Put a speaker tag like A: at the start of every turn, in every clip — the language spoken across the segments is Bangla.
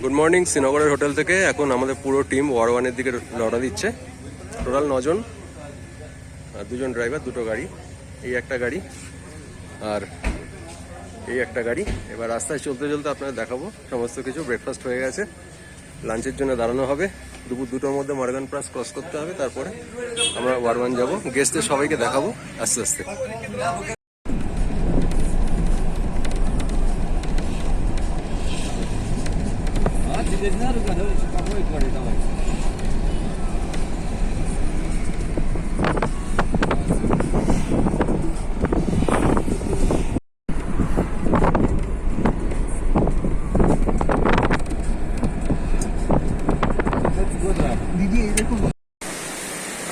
A: Good morning. শ্রীনগরের হোটেল থেকে এখন আমাদের পুরো টিম ওয়ারওয়ানের দিকে রওনা দিচ্ছে। টোটাল 9 জন, আর 2 জন ড্রাইভার, 2টো গাড়ি, এই একটা গাড়ি আর এই একটা গাড়ি। এবার রাস্তায় চলতে চলতে আপনাদের দেখাবো সমস্ত কিছু। ব্রেকফাস্ট হয়ে গেছে, লাঞ্চের জন্য দাঁড়ানো হবে। দুপুর 2টোর মধ্যে মর্গান পাস ক্রস করতে হবে, তারপরে আমরা ওয়ারওয়ান যাব। গেস্টদের সবাইকে দেখাবো আস্তে আস্তে।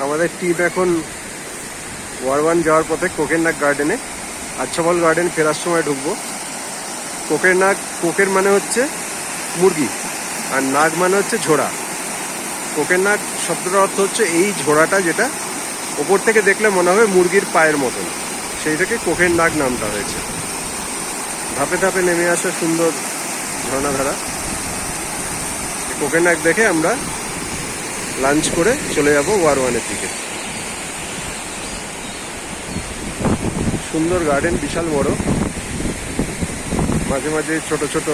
A: আমাদের টিম এখন ওয়ারওয়ান যাওয়ার পথে কোকেরনাগ গার্ডেনে। আচ্ছাবল গার্ডেন ফেরার সময় ঢুকবো। কোকেরনাগ, কোকের মানে হচ্ছে মুরগি আর নাগ মানে হচ্ছে ঝোড়া। কোকেরনাগ শব্দটার অর্থ হচ্ছে এই ঝোড়াটা, যেটা ওপর থেকে দেখলে মনে হবে মুরগির পায়ের মতন, সেই থেকে কোকেরনাগ নামটা হয়েছে। ধাপে ধাপে নেমে আসা সুন্দর ঝর্ণাধারা। কোকেরনাগ দেখে আমরা লাঞ্চ করে চলে যাব ওয়ারওয়ানের দিকে। সুন্দর গার্ডেন, বিশাল বড়, মাঝে মাঝে ছোট ছোট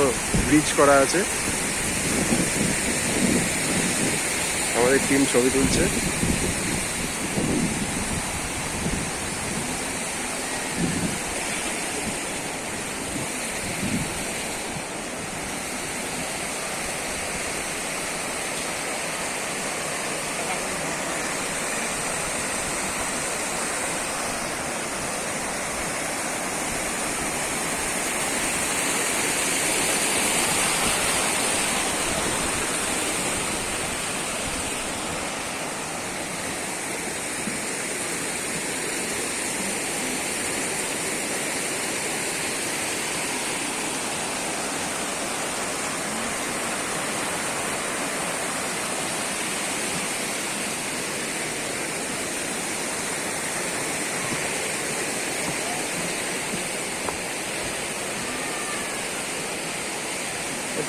A: ব্রিজ করা আছে। আমাদের টিম ছবি তুলছে।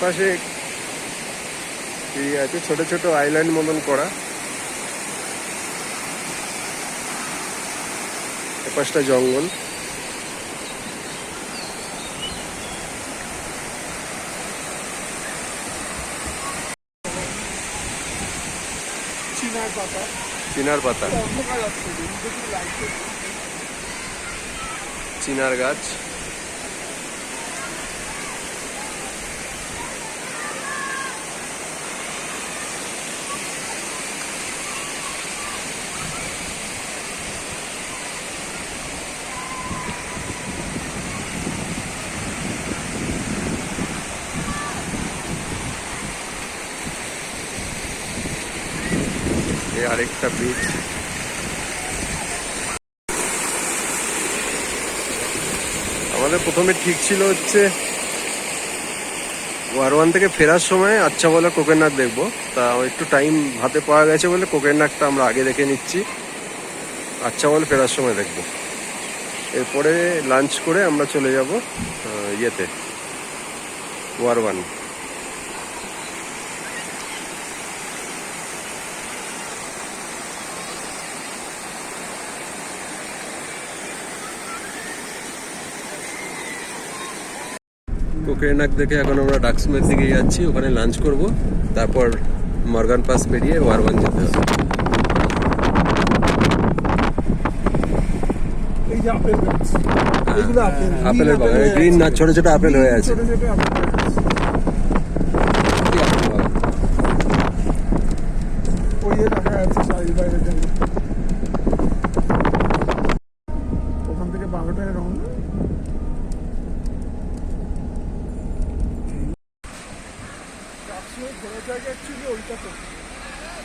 A: পাশে আছে ছোট ছোট আইল্যান্ড মতন করা। এপাশটা জঙ্গল। চিনার পাতা, চিনার গাছ। আরেকটা ব্রিজ। আমাদের প্রথমে ঠিক ছিল হচ্ছে ওয়ারওয়ান থেকে ফেরার সময় আচ্ছা বলে কোকেরনাগ দেখবো। তা একটু টাইম হাতে পাওয়া গেছে বলে কোকেরনাগটা আমরা আগে দেখে নিচ্ছি, আচ্ছা বলে ফেরার সময় দেখবো। এরপরে লাঞ্চ করে আমরা চলে যাব ইয়েতে, ওয়ারওয়ান। কোকেরনাগ দেখে এখন আমরা ডাকসুমের দিকে যাচ্ছি, ওখানে লাঞ্চ করব, তারপর মর্গান পাস পেরিয়ে ওয়ারওয়ান যেতে হবে। আপেলের বাগান, গ্রিন না, ছোট ছোট আপেল হয়ে আছে।
B: ওখান থেকে 12টায় রওনা।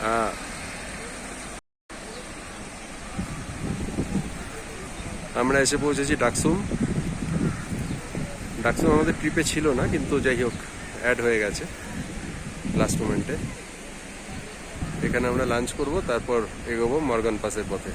A: হ্যাঁ, আমরা এসে পৌঁছেছি ডাকসুম। ডাকসুম আমাদের ট্রিপে ছিল না, কিন্তু যাই হোক অ্যাড হয়ে গেছে লাস্ট মোমেন্টে। এখানে আমরা লাঞ্চ করব, তারপর এগোবো মর্গান পাসের পথে।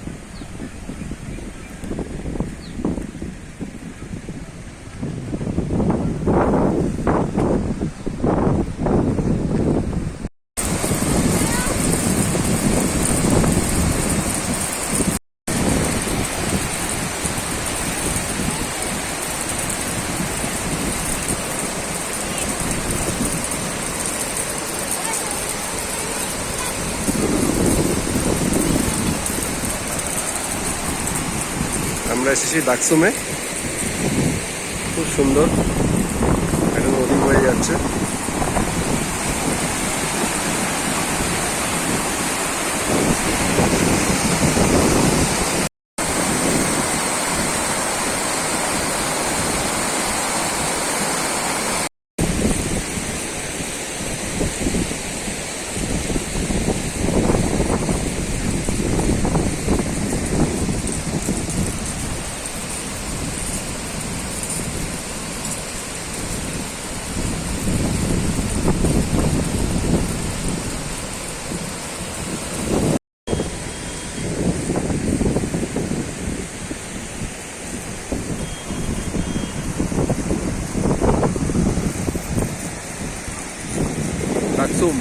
A: আমরা এসেছি ডাকসুমে, খুব সুন্দর একটা নদী বয়ে যাচ্ছে। ডাকসুম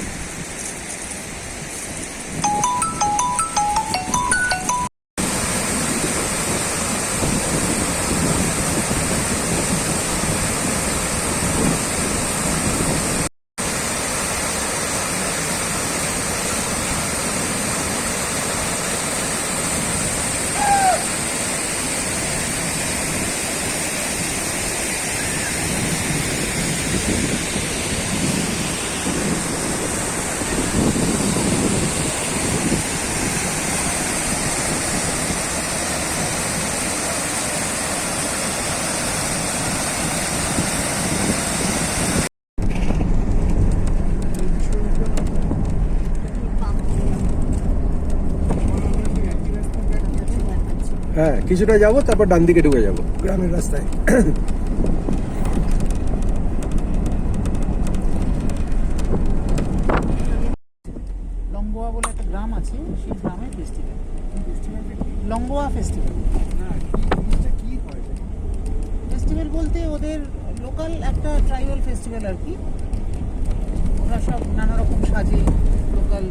A: হ্যাঁ, কিছুটা যাবো, তারপর ডান দিকে ঢুকে যাবো গ্রামের রাস্তায়।
C: লঙ্গোয়া বলে একটা গ্রাম আছে, সেই গ্রামের ফেস্টিভ্যাল লঙ্গোয়া ফেস্টিভ্যাল। ফেস্টিভ্যাল বলতে ওদের লোকাল একটা ট্রাইবাল ফেস্টিভ্যাল আর কি। ওরা সব নানা রকম সাজে লোকাল।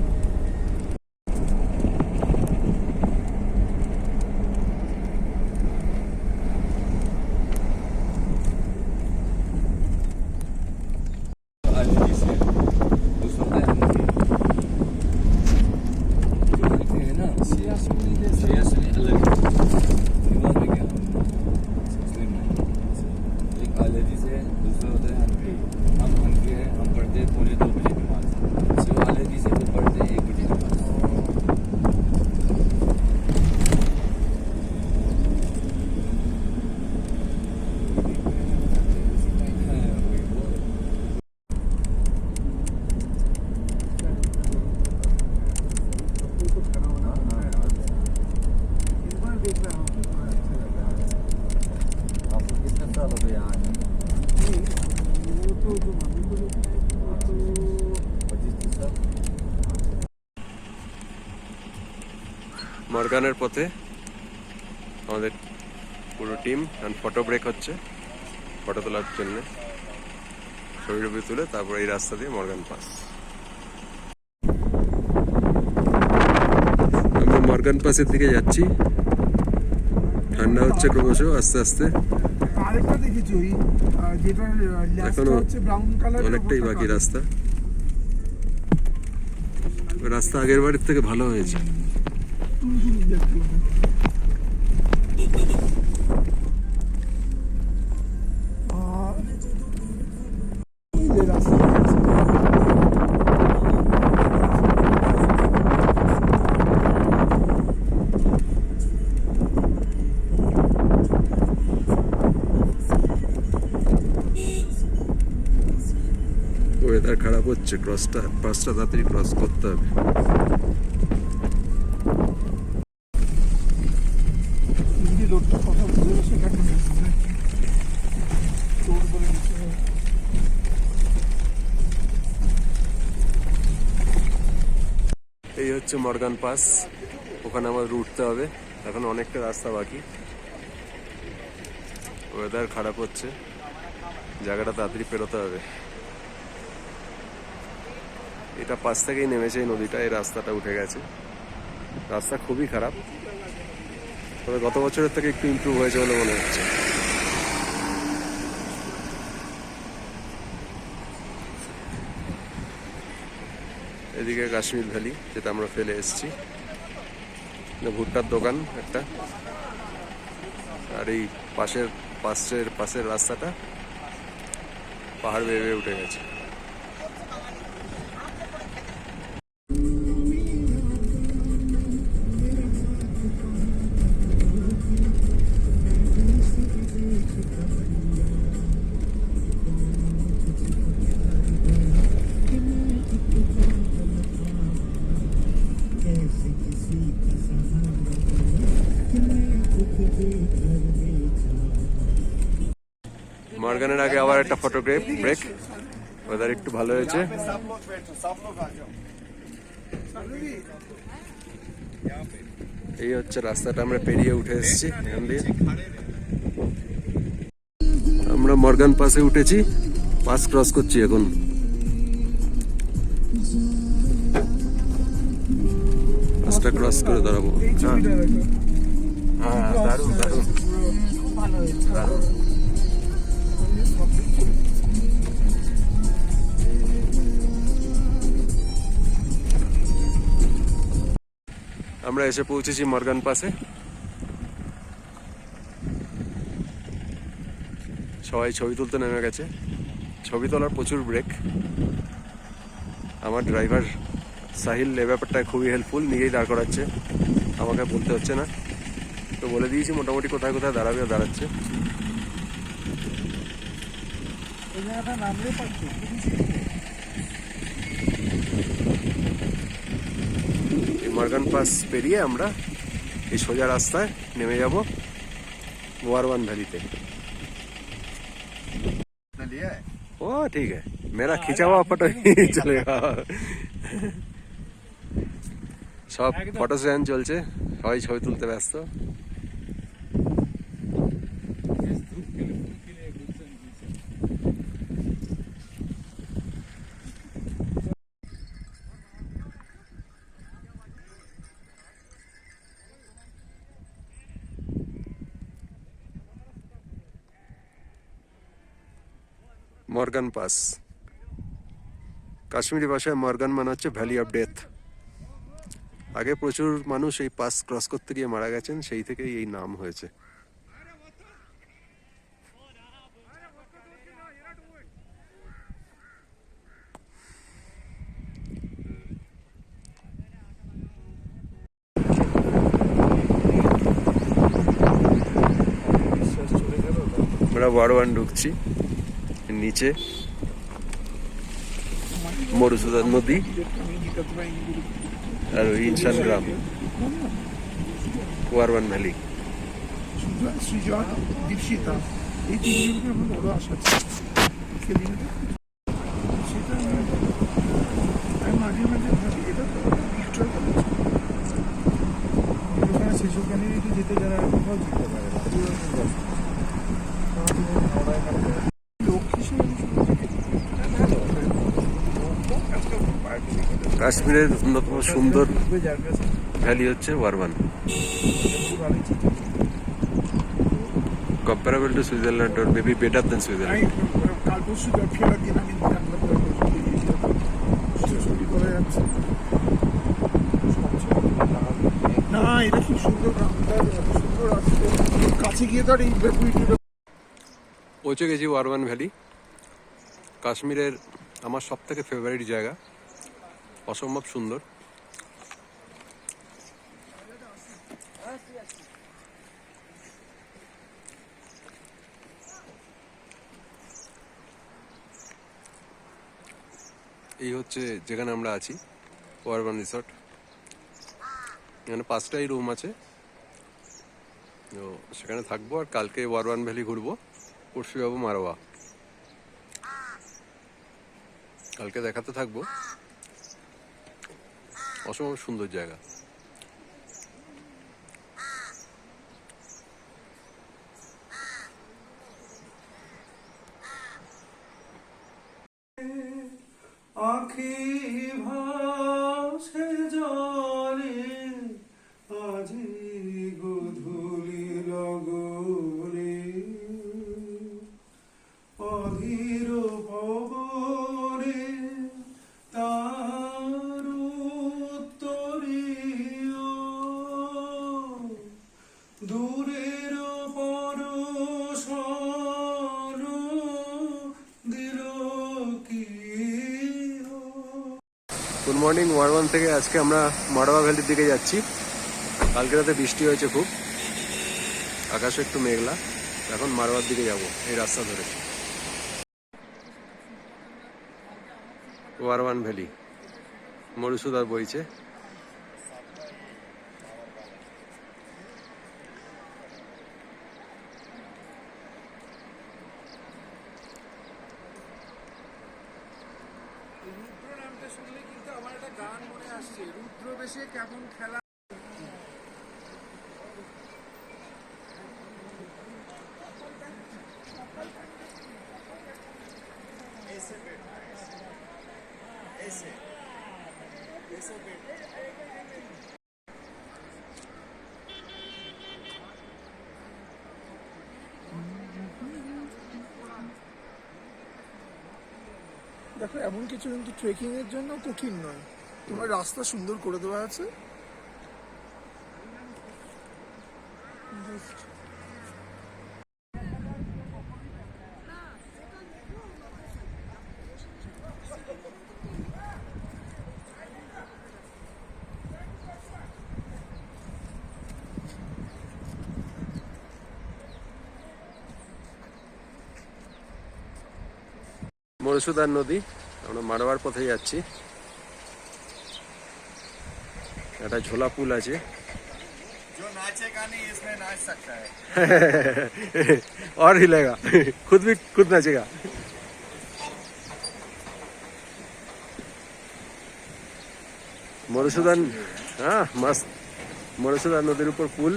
A: মর্গানের পথে আমাদের পুরো টিম ফটো ব্রেক হচ্ছে, ফটো তোলার জন্য ছবি টবি তুলে তারপর এই রাস্তা দিয়ে মর্গান পাস। আমরা মর্গান পাসের দিকে যাচ্ছি, ঠান্ডা হচ্ছে ক্রমশ আস্তে আস্তে।
B: আরেকটা দেখেছি ওই যেটা
A: এখনো
B: হচ্ছে ব্রাউন কালার,
A: অনেকটাই বাকি রাস্তা। রাস্তা আগের বাড়ির থেকে ভালো হয়েছে। ওয়েদার খারাপ হচ্ছে, পাঁচটা তাড়াতাড়ি ক্রস করতে হবে। এই হচ্ছে মর্গান পাস, ওখানে আমাদের উঠতে হবে, এখন অনেকটা রাস্তা বাকি। ওয়েদার খারাপ হচ্ছে, জায়গাটা তাড়াতাড়ি পেরোতে হবে। এটা পাশ থেকেই নেমেছে এই নদীটা, এই রাস্তাটা উঠে গেছে। রাস্তা খুবই খারাপ, তবে গত বছরের থেকে একটু ইমপ্রুভ হয়েছে বলে মনে হচ্ছে। এদিকে কাশ্মীর ভ্যালি, যেটা আমরা ফেলে এসেছি। ভুট্টার দোকান একটা, আর এই পাশের রাস্তাটা পাহাড় বেয়ে উঠে গেছে। মর্গানের আগে আবার একটা ফটোগ্রাফ ব্রেক। ওয়েদার একটু ভালো হয়েছে। এই হচ্ছে রাস্তাটা, আমরা পেরিয়ে উঠে এসেছি এখান দিয়ে। আমরা মর্গান পাসে উঠেছি, পাস ক্রস করছি এখন। পাসটা ক্রস করে দাঁড়াবো।
B: এই ছবিটা দেখো।
A: হ্যাঁ, দারুণ দারুণ
C: খুব ভালো হয়েছে।
A: দারুণ। আমরা এসে পৌঁছেছি মর্গান পাসে। সবাই ছবি তুলতে নেমে গেছে। ছবি তোলার প্রচুর ব্রেক। আমার ড্রাইভার সাহিল এ ব্যাপারটায় খুবই হেল্পফুল, নিজেই দাঁড় করাচ্ছে, আমাকে বলতে হচ্ছে না। তো বলে দিয়েছি মোটামুটি কোথায় কোথায় দাঁড়াবে, দাঁড়াচ্ছে।
C: এই জায়গাটা নামলে পারতো, খুবই
A: এই মর্গান পাস পেরিয়ে আমরা এই সোজা রাস্তায় নেমে যাব ওয়ারওয়ান ভ্যালিতে। ও ঠিক है, मेरा खिंचा हुआ फोटो ही चलेगा। সব ফটো সেশন চলছে, সবাই ছবি তুলতে ব্যস্ত। মর্গান পাস, কাশ্মীরি ভাষায় মর্গান মানে হচ্ছে ভ্যালি অফ ডেথ। আগে প্রচুর মানুষ এই পাস ক্রস করতে গিয়ে মারা গেছেন, সেই থেকেই এই নাম হয়েছে। আমরা ওয়ারওয়ান ঢুকছি, নিচে মধুসূদন নদী আর ওই ইনসান গ্রাম, ওয়ারওয়ান ভ্যালি।
B: সৃজন, দীপশিতা, এই তিনজনকে আমার বড় আশা ছিল। সেটা আমি মাঝে মাঝে ভাবি, এটা তো ভিক্টোর কলেজ, ওখানে শিশু ক্যান্ডিডেটে যেতে যারা কোথাও যেতে পারে না। লোক হিসেবে
A: কাশ্মীরের অন্যতম সুন্দর ভ্যালি হচ্ছে ওয়ারওয়ান, comparable to Switzerland or maybe better than Switzerland.
B: কাল পরশু ফেরার দিন আমি জানলাম করে যাচ্ছে। না, এটা খুব সুন্দর গ্রামটা, সুন্দর আসছে। কাছে গিয়ে তো আর এই ব্যাপারটা
A: পৌঁছে গেছি ওয়ারওয়ান ভ্যালি, কাশ্মীরের আমার সব থেকে ফেভারিট জায়গা, অসম্ভব সুন্দর। এই হচ্ছে যেখানে আমরা আছি, ওয়ারওয়ান রিসর্ট। এখানে 5টাই রুম আছে, তো সেখানে থাকবো। আর কালকে ওয়ারওয়ান ভ্যালি ঘুরবো, পরশু যাবো মারোয়া। কালকে দেখাতে থাকবো, অসম্ভব সুন্দর জায়গা।
B: আখি ভাসে জলে আজি গধূলি লগনে অধীর পবনে তার উত্তরীয় দূরের
A: মর্নিং ওয়ারওয়ান থেকে আজকে আমরা মারওয়া ভ্যালির দিকে যাচ্ছি। কালকে রাতে বৃষ্টি হয়েছে খুব, আকাশে একটু মেঘলা। এখন মারওয়ার দিকে যাব এই রাস্তা ধরে। ওয়ারওয়ান ভ্যালি মরুসুদার বইছে।
B: রুদ্র নামটা শুনলে কিন্তু আমার একটা গান মনে আসছে, রুদ্র বেশে কেমন খেলা। দেখো এমন কিছু কিন্তু ট্রেকিং এর জন্য কঠিন নয়, তোমার রাস্তা সুন্দর করে দেওয়া আছে।
A: মরুসুদার নদী, আমরা মারওয়ার পথে যাচ্ছি। একটা ঝোলা পুল আছে।
B: जो नाचेगा नहीं इसमें नाच सकता है।
A: और हिलेगा, खुद नाचेगा। মরুসুদান, হ্যাঁ মস্ত। মরুসুদার নদীর উপর পুল,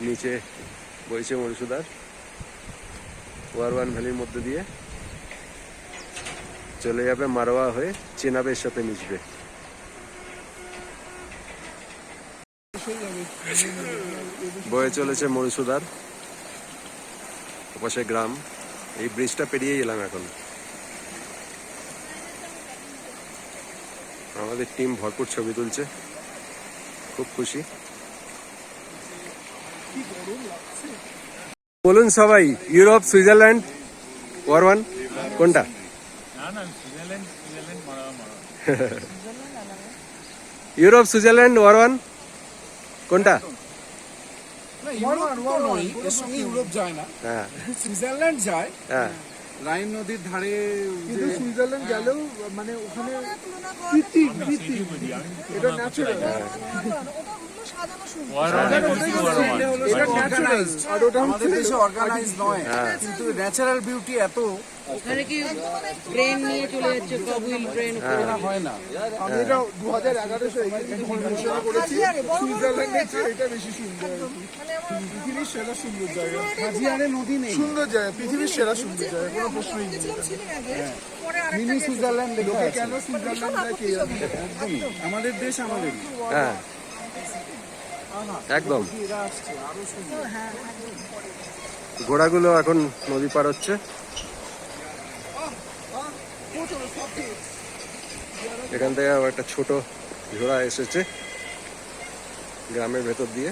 A: নিচে বইছে মরুসুদার। ওয়ারওয়ান ভ্যালির মধ্যে দিয়ে চলে যাবে মারওয়া হয়ে চেনাবের সাথে মিশবে। বয়ে চলেছে মরুসুদার, ওপাশে গ্রাম। এই ব্রিজটা পেরিয়ে এলাম এখন। আমাদের টিম ভরপুর ছবি তুলছে, খুব খুশি। বলুন সবাই, ইউরোপ, সুইজারল্যান্ড, ওয়ারওয়ান কোনটা? ইউরোপ, সুইজারল্যান্ড, ওয়ারওয়ান কোনটা?
B: এর সঙ্গে ইউরোপ যায় না,
A: হ্যাঁ
B: সুইজারল্যান্ড যায়।
A: হ্যাঁ,
B: রাইন নদীর ধারে। কিন্তু সুইজারল্যান্ড গেলেও মানে ওখানে কৃত্রিম, এটা ন্যাচারাল। আর ওটা আমাদের দেশে অর্গানাইজ নয়, কিন্তু ন্যাচারাল বিউটি এত
C: ওখানে কি ট্রেন নিয়ে চলে যাচ্ছে, কবুল ট্রেন
B: হয় না। আমি এটা 2011 ঘোষণা করেছি, সুইজারল্যান্ডের চেয়ে এটা বেশি সুন্দর। পৃথিবীর সেরা সুন্দর জায়গা। হাজিয়ারে নদী নেই, সুন্দর জায়গা, পৃথিবীর সেরা সুন্দর জায়গা, কোনো প্রশ্নই নেই। মিনি সুইজারল্যান্ড লোকে কেন সুইজারল্যান্ড যায় কে জানে। আমাদের দেশ আমাদের।
A: হ্যাঁ একদম। ঘোড়াগুলো এখন নদী পার হচ্ছে। এখান থেকে আবার একটা ছোট ঘোড়া এসেছে গ্রামের ভেতর দিয়ে।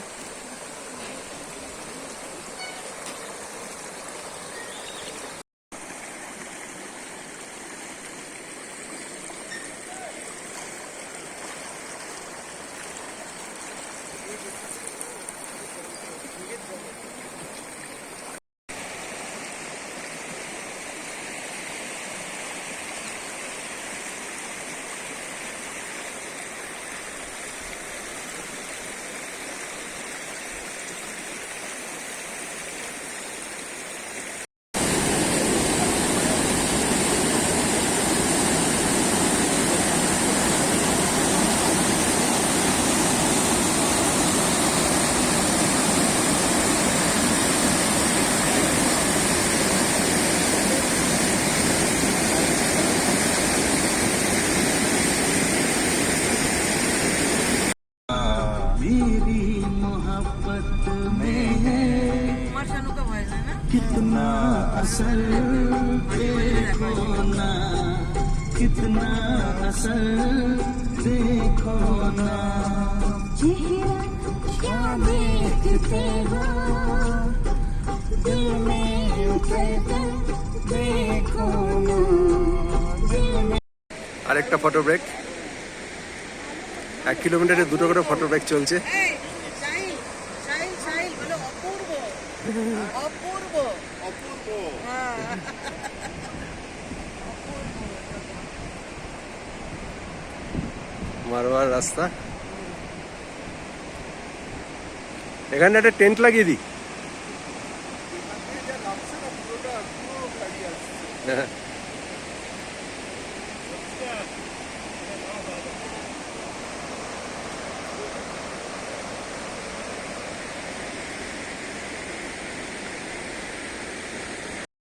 D: कितना असर देखो ना, कितना असर देखो ना, चेहरा क्या देखते हो दिल में उतर कर देखो ना, दिल में
A: আরেকটা ফটো ব্রেক, 1 কিলোমিটারে 2টো করে ফটো ব্রেক চলছে। মারোয়ার রাস্তা, এখানে একটা টেন্ট লাগিয়ে দিই। হ্যাঁ,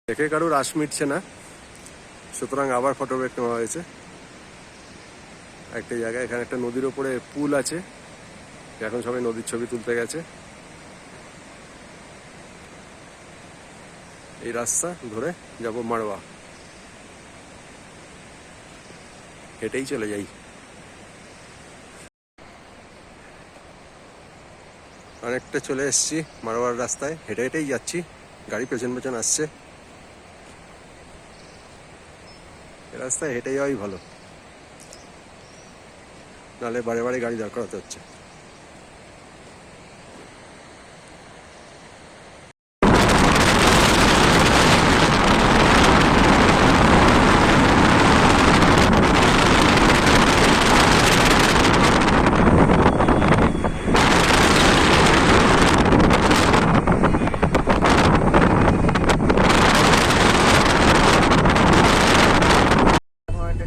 A: দেখে কারোর আশ মিটছে না, সুতরাং আবার ফটো ব্রেক নেওয়া হয়েছে একটা জায়গায়। এখানে একটা নদীর ওপরে পুল আছে, এখন সবাই নদীর ছবি তুলতে গেছে। এই রাস্তা ধরে যাব মারোয়া, হেঁটেই চলে যাই। অনেকটা চলে এসেছি মারোয়ার রাস্তায়, হেঁটে হেঁটেই যাচ্ছি, গাড়ি পেছন পেছন আসছে। এই রাস্তায় হেঁটে যাওয়াই ভালো, নাহলে বারে বারে গাড়ি দাঁড় করাতে হচ্ছে।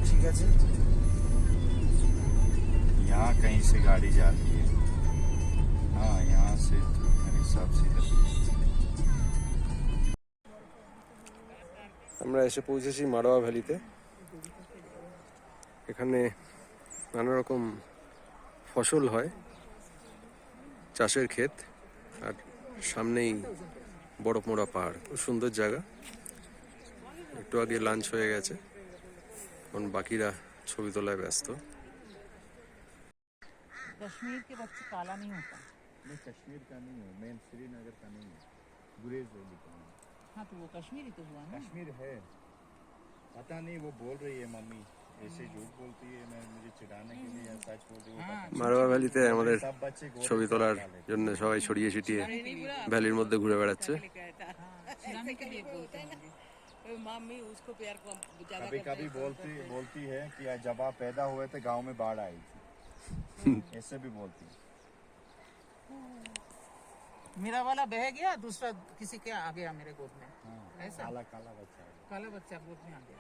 A: ঠিক আছে,
E: यहाँ कहीं से गाड़ी जाती है। हाँ, यहाँ से तो मेरे हिसाब से इधर।
A: আমরা এসে পৌঁছেছি মারোয়া ভ্যালিতে। এখানে নানা রকম ফসল হয়, চাষের ক্ষেত, আর সামনেই বরফমোড়া পাহাড়। খুব সুন্দর জায়গা। একটু আগে লাঞ্চ হয়ে গেছে, এখন বাকিরা ছবি তোলায় ব্যস্ত।
C: कश्मीर के बच्चे काला नहीं होता।
E: नहीं, कश्मीर का नहीं है, मैं श्रीनगर का नहीं है, गुरेज वैली का हूँ।
C: हाँ तो वो कश्मीरी तो हुआ ना।
E: कश्मीर है, पता नहीं, वो बोल रही है मम्मी ऐसे झूठ बोलती है, मैं मुझे चिढ़ाने के लिए या सच बोल रही हूँ।
A: মারোয়া ভ্যালিতে আমাদের
E: सब बच्चे गोरे
A: ছবি তোলার জন্য সবাই ছড়িয়ে ছিটিয়ে ভ্যালির মধ্যে ঘুরে বেড়াচ্ছে।
C: चिढ़ाने के लिए बोलते हैं मुझे।
F: मम्मी उसको प्यार को ज्यादा
E: कभी कभी बोलती है कि जब आप पैदा हुए थे गांव में बाढ़ आई थी, ऐसे भी बोलती है।
C: मेरा वाला बह गया, दूसरा किसी के आ गया मेरे गोद में। ऐसा
E: काला काला बच्चा है।
C: काला बच्चा गोद में आ गया,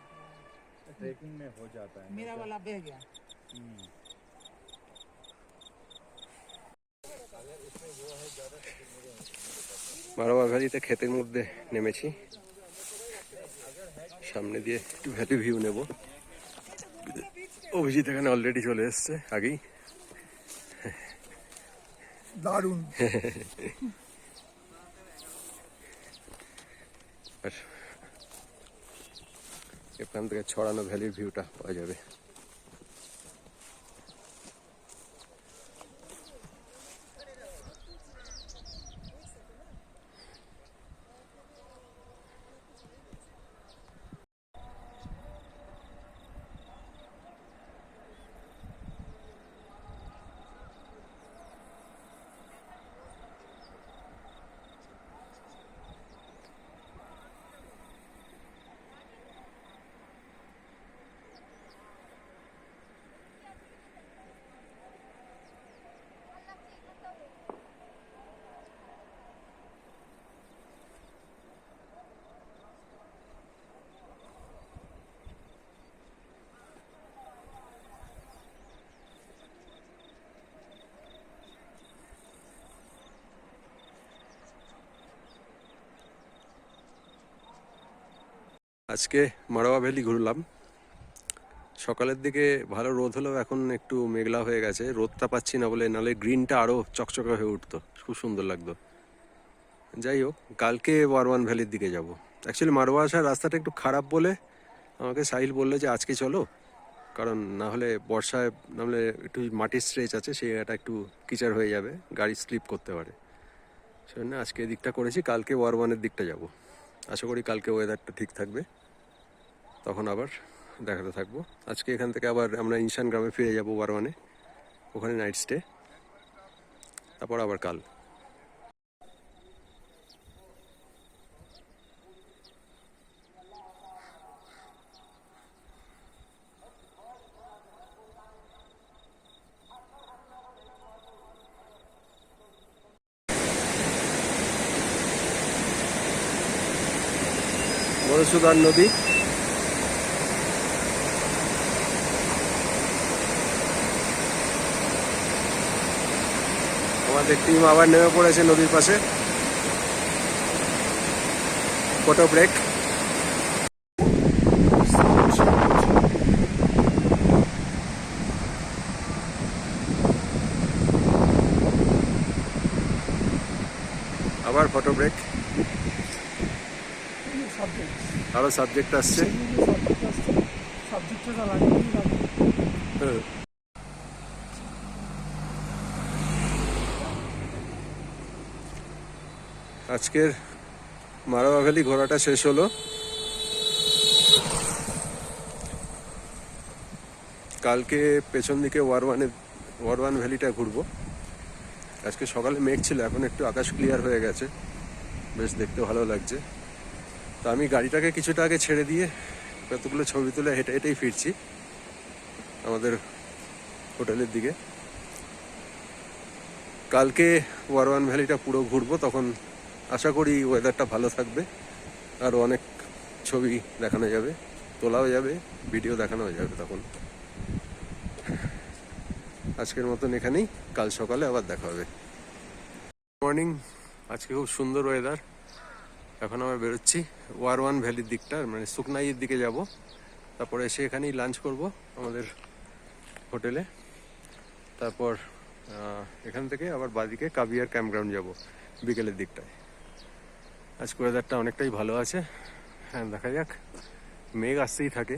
E: ट्रेकिंग में हो जाता है।
C: मेरा वाला बह गया।
A: মারোয়া ভ্যালিতে ক্ষেতের মধ্যে নেমেছি, সামনে দিয়ে একটু ভ্যালি ভিউ নেব। অভিজিৎ এখানে অলরেডি চলে এসছে আগেই।
B: দারুণ।
A: আর এখান থেকে ছড়ানো ভ্যালির ভিউটা পাওয়া যাবে। আজকে মারোয়া ভ্যালি ঘুরলাম। সকালের দিকে ভালো রোদ হলেও এখন একটু মেঘলা হয়ে গেছে, রোদটা পাচ্ছি না বলে, নাহলে গ্রিনটা আরও চকচকে হয়ে উঠতো, খুব সুন্দর লাগতো। যাই হোক, কালকে ওয়ারওয়ান ভ্যালির দিকে যাব। অ্যাকচুয়ালি মারোয়া আসার রাস্তাটা একটু খারাপ বলে আমাকে সাহিল বললো যে আজকে চলো, কারণ না হলে বর্ষায় নাহলে একটু মাটির স্ট্রেচ আছে, সেটা একটু কিচার হয়ে যাবে, গাড়ি স্লিপ করতে পারে। সেজন্য আজকে এই দিকটা করেছি, কালকে ওয়ারওয়ানের দিকটা যাব। আশা করি কালকে ওয়েদারটা ঠিক থাকবে, তখন আবার দেখাতে থাকবো। আজকে এখান থেকে আবার আমরা ইনশান গ্রামে ফিরে যাব বারওয়ানে, ওখানে নাইট স্টে, তারপর আবার কাল। মধুসূদন নদী, আমাদের টিম আবার নেমে পড়েছে নদীর পাশে। Photo break. আবার ফটো ব্রেক। আরো সাবজেক্ট আসছে। হ্যাঁ। আজকের মারোয়া ভ্যালি ঘোরাটা শেষ হলো। কালকে পেছন দিকে ওয়ারওয়ান ভ্যালিটা ঘুরবো। আজকে সকালে মেঘ ছিল, এখন একটু আকাশ ক্লিয়ার হয়ে গেছে, বেশ দেখতে ভালো লাগছে। তো আমি গাড়িটাকে কিছুটা আগে ছেড়ে দিয়ে কতগুলো ছবি তুলে হেঁটে হেঁটেই ফিরছি আমাদের হোটেলের দিকে। কালকে ওয়ারওয়ান ভ্যালিটা পুরো ঘুরবো, তখন আশা করি ওয়েদারটা ভালো থাকবে, আর অনেক ছবি দেখানো যাবে, তোলাও যাবে, ভিডিও দেখানো যাবে তখন। আজকের মতন এখানেই, কাল সকালে আবার দেখা হবে। মর্নিং, আজকে খুব সুন্দর ওয়েদার। এখন আমরা বেরোচ্ছি ওয়ারওয়ান ভ্যালির দিকটা, মানে সুকনাইয়ের দিকে যাব। তারপরে এসে এখানেই লাঞ্চ করব আমাদের হোটেলে। তারপর এখান থেকে আবার বাদিকে কাবিয়ার ক্যাম্পগ্রাউন্ড যাব বিকেলের দিকটায়। আজকে ওয়েদারটা অনেকটাই ভালো আছে। হ্যাঁ, দেখা যাক, মেঘ আসতেই থাকে,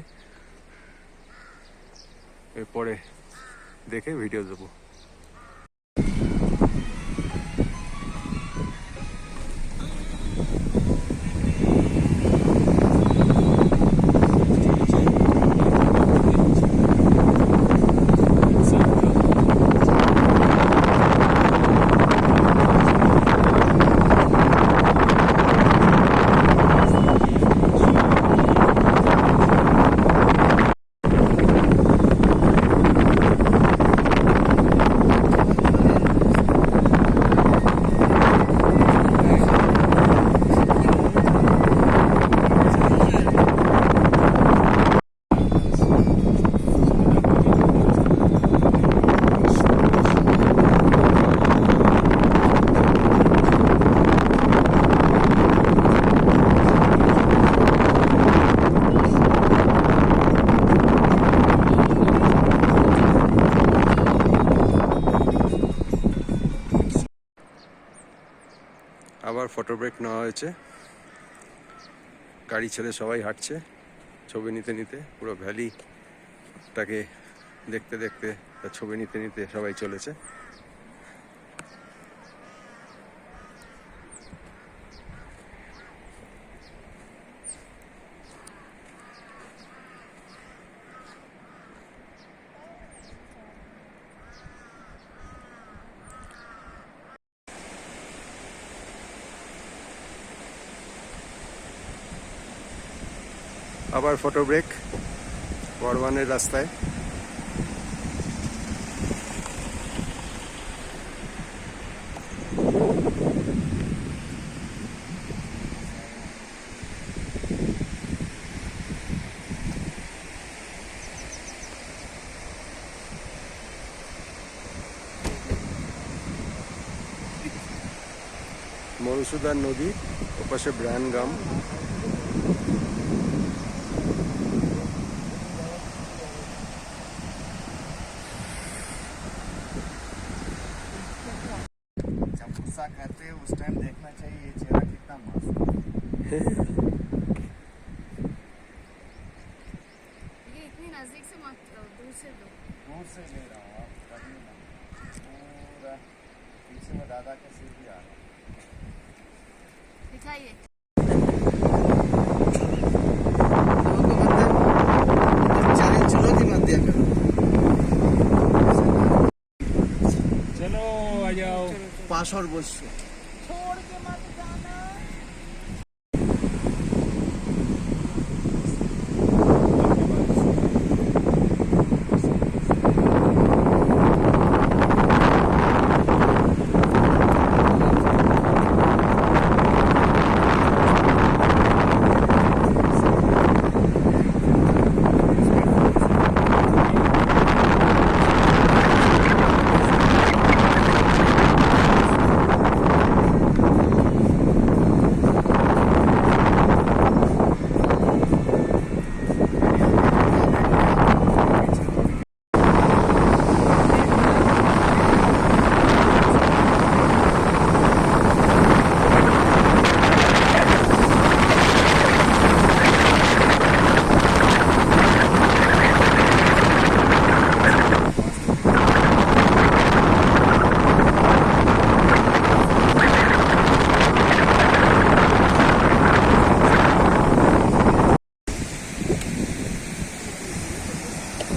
A: এরপরে দেখে ভিডিও দেবো। আবার ফটো ব্রেক নেওয়া হয়েছে, গাড়ি ছেড়ে সবাই হাঁটছে ছবি নিতে নিতে, পুরো ভ্যালিটাকে দেখতে দেখতে, ছবি নিতে নিতে সবাই চলেছে। আবার ফটো ব্রেক ওয়ারওয়ানের রাস্তায়। মধুসূদন নদী, ওপাশে ব্রায়ানগাম।
E: जब गुस्सा करते हैं उस टाइम देखना चाहिए ये चेहरा कितना मस्त है।
G: ये इतनी नजदीक से मत दूर से लो।
E: दूर से ले रहा हूँ, आप कभी ना पूरा पीछे में दादा का सिर भी आ रहा है।
G: दिखाइए।
E: चलो आ जाओ
B: পাশর বসছে।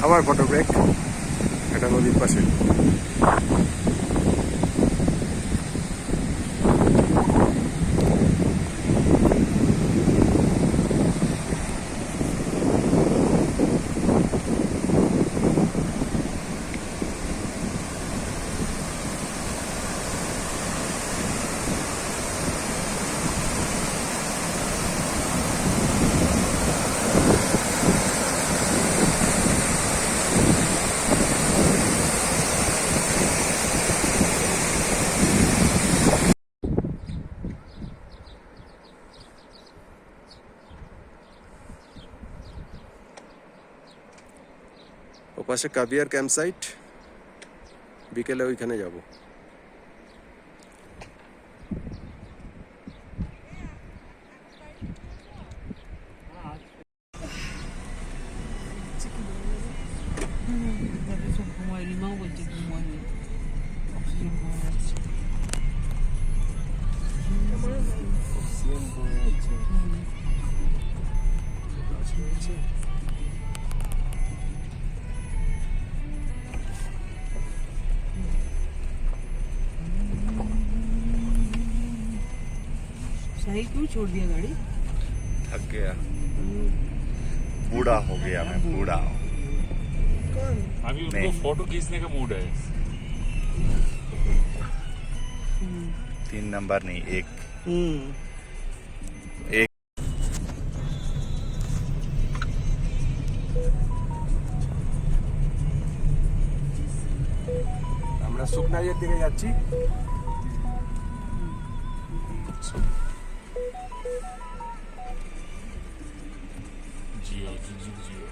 A: আবার ফটো ব্রেক, এটা নদীর পাশে। ওপাশে কাবিয়ার ক্যাম্প সাইট, বিকেলে ওইখানে যাব।
F: ঘুমায় রিমাও বলছে ঘুমায় অক্সিজেন পাওয়া যাচ্ছে। सही क्यों छोड़ दिया गाड़ी?
E: थक गया, बूढ़ा हो गया मैं, बूढ़ा।
H: अभी उनको
E: नहीं।
H: फोटो खींचने का मूड है।
E: 3 नंबर नहीं, एक
A: আমরা শুকনাইয়ের দিকে যাচ্ছি।
H: जियो जियो जियो।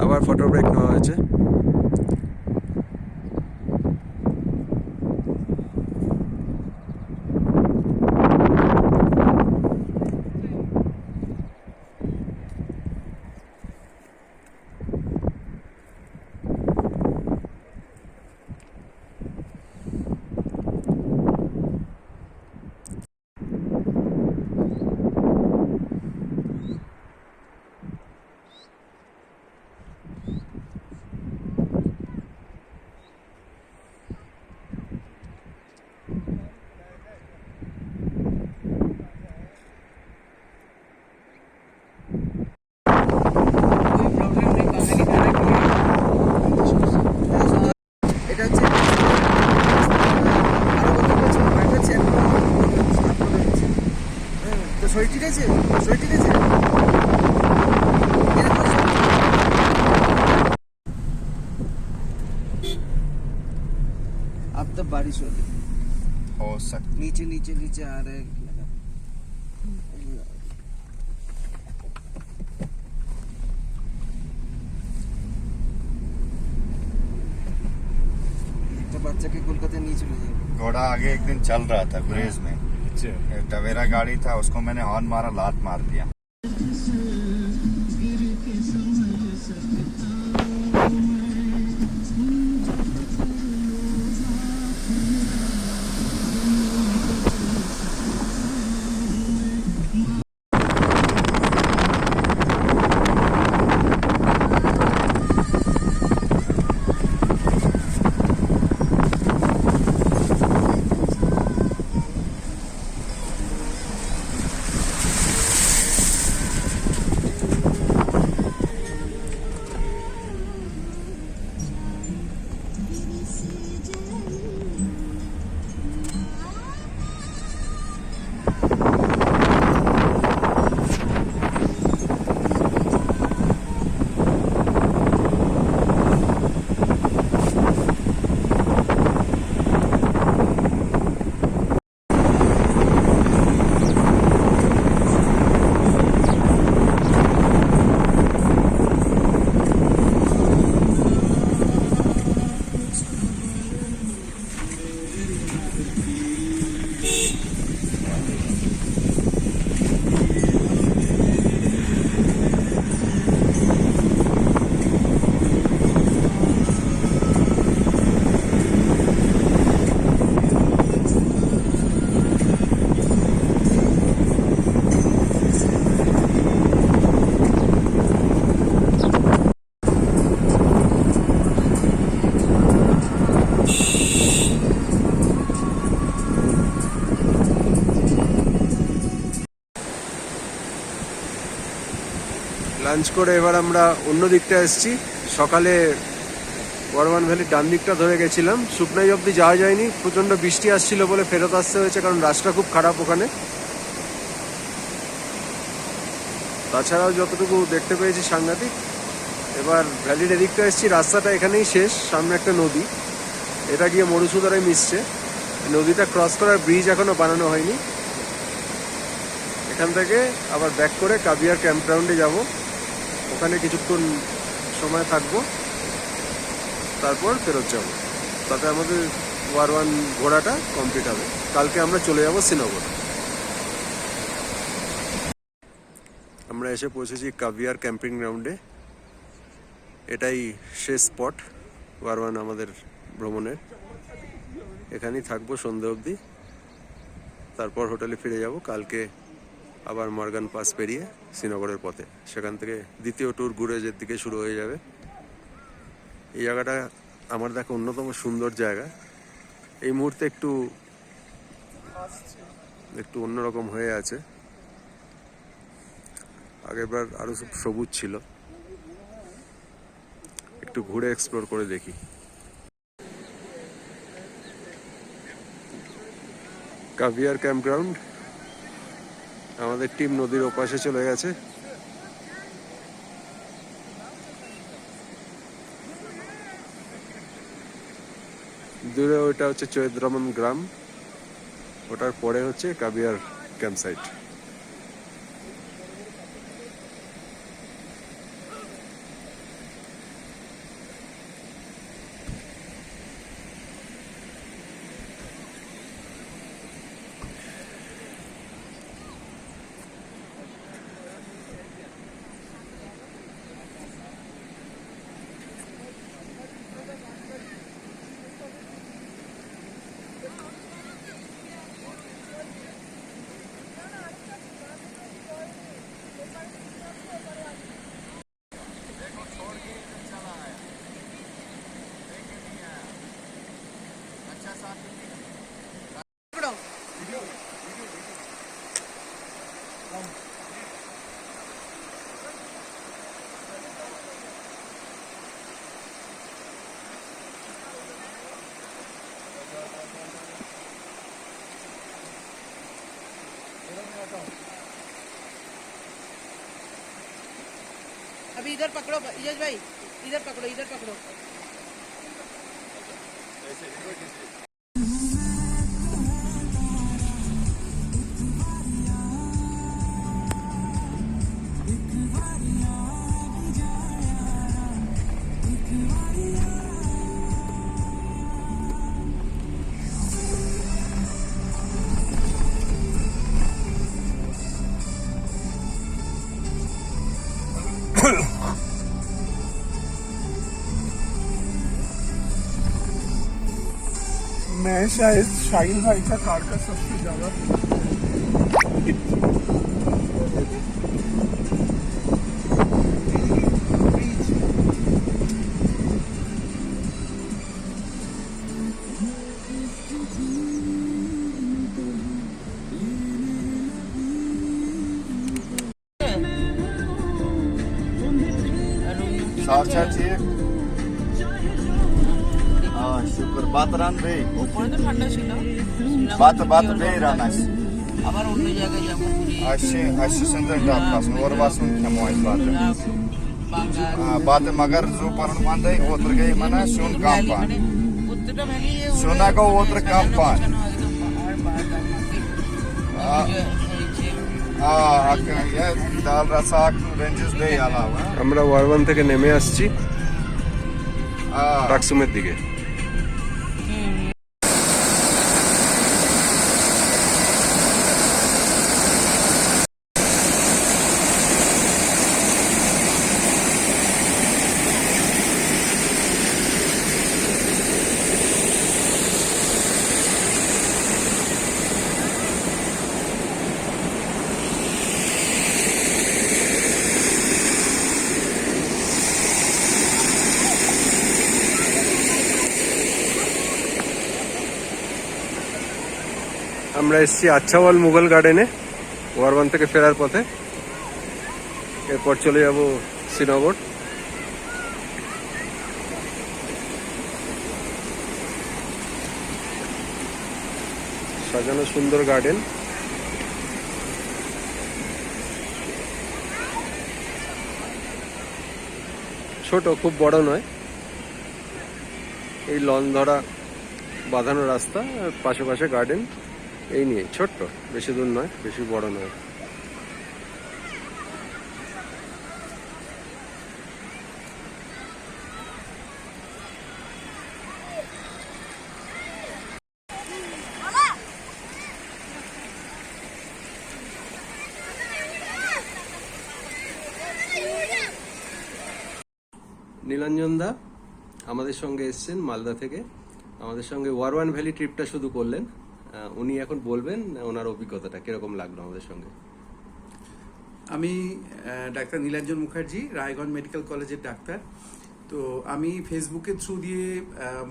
A: আবার ফটো ব্রেক নেওয়া হয়েছে।
B: শরীর ঠিক আছে? শরীর ঠিক আছে? अब तब बारिश हो रही,
E: हो सकता।
B: नीचे नीचे नीचे आ रहे हैं। तो
I: বাচ্চাকে কলকাতায় নিয়ে চলে যাবে।
E: घोड़ा आगे एक दिन चल रहा था गुरेज में,
H: अच्छा
E: टवेरा गाड़ी था, उसको मैंने हॉर्न मारा, लात मार दिया।
A: লাঞ্চ করে এবার আমরা অন্য দিকটা এসেছি। সকালে ওয়ারওয়ান ভ্যালির ডান দিকটা ধরে গেছিলাম, সুকনাই অবধি যাওয়া যায়নি, প্রচণ্ড বৃষ্টি আসছিল বলে ফেরত আসতে হয়েছে, কারণ রাস্তা খুব খারাপ ওখানে। তাছাড়াও যতটুকু দেখতে পেয়েছি সাংঘাতিক। এবার ভ্যালির এদিকটা এসেছি, রাস্তাটা এখানেই শেষ, সামনে একটা নদী, এটা গিয়ে মরুসুদারায় মিশছে। নদীটা ক্রস করার ব্রিজ এখনো বানানো হয়নি। এখান থেকে আবার ব্যাক করে কাবিয়ার ক্যাম্পগ্রাউন্ডে যাব, ওখানে কিছুক্ষণ সময় থাকবো, তারপর ফেরত যাব। তাতে আমাদের ওয়ারওয়ান ঘোরাটা কমপ্লিট হবে। কালকে আমরা চলে যাব শ্রীনগর। আমরা এসে পৌঁছেছি কাবিয়ার ক্যাম্পিং গ্রাউন্ডে। এটাই শেষ স্পট ওয়ারওয়ান আমাদের ভ্রমণের। এখানেই থাকবো সন্ধ্যে অবধি, তারপর হোটেলে ফিরে যাব। কালকে আবার মর্গান পাস পেরিয়ে শ্রীনগরের পথে, সেখান থেকে দ্বিতীয় ট্যুর গুরেজের দিকে শুরু হয়ে যাবে। এই জায়গাটা আমার দেখা অন্যতম সুন্দর জায়গা। এই মুহূর্তে একটু অন্যরকম হয়ে আছে, আগেরবার আরো সবুজ ছিল। একটু ঘুরে এক্সপ্লোর করে দেখি। কাবিয়ার ক্যাম্পগ্রাউন্ড, আমাদের টিম নদীর ওপাশে চলে গেছে। দূরে ওইটা হচ্ছে চৈদ্রমন গ্রাম, ওটার পরে হচ্ছে কাবিয়ার ক্যাম্প সাইট।
C: अभी इधर पकड़ो यश भाई, इधर पकड़ो, इधर पकड़ो।
B: मैं शायद शाहिल भाई का कार का सबसे ज्यादा
E: साक्षात चाहिए हाँ शुक्र बात रान भाई
F: উপরে তো ঠান্ডা ছিল
E: बात बात भाई राना
F: আবার অন্য জায়গায় যাবো ঘুরে
E: aşı senden de yapmasın orvasın kemoy baat
F: বাঙ্গাল
E: baat magar zo parun mandai otur gay mana sun kampan
F: প্রত্যেকটা valley
E: Şuna go otur kampan akan ya dal rasak ranges day alawa
A: আমরা ওয়ারওয়ান থেকে নেমে আসছি ডাকসুমের দিকে। আমরা এসেছি আচ্ছাওয়াল মুঘল গার্ডেনে ওয়ারওয়ান থেকে ফেরার পথে। এরপর চলে যাব শ্রীনগর। সাজানো সুন্দর গার্ডেন। ছোট, খুব বড় নয়। এই লন ধরা বাঁধানো রাস্তা, আর পাশে পাশে গার্ডেন। এই নিয়ে ছোট্ট, বেশি দূর নয়, বেশি বড় নয়। নীলাঞ্জন দা আমাদের সঙ্গে এসেছেন মালদা থেকে। আমাদের সঙ্গে ওয়ারওয়ান ভ্যালি ট্রিপটা শুধু করলেন। উনি এখন বলবেন ওনার অভিজ্ঞতাটা কিরকম লাগলো আমাদের সঙ্গে।
I: আমি ডাক্তার নীলাঞ্জন মুখার্জি, রায়গঞ্জ মেডিকেল কলেজের ডাক্তার। তো আমি ফেসবুকের থ্রু দিয়ে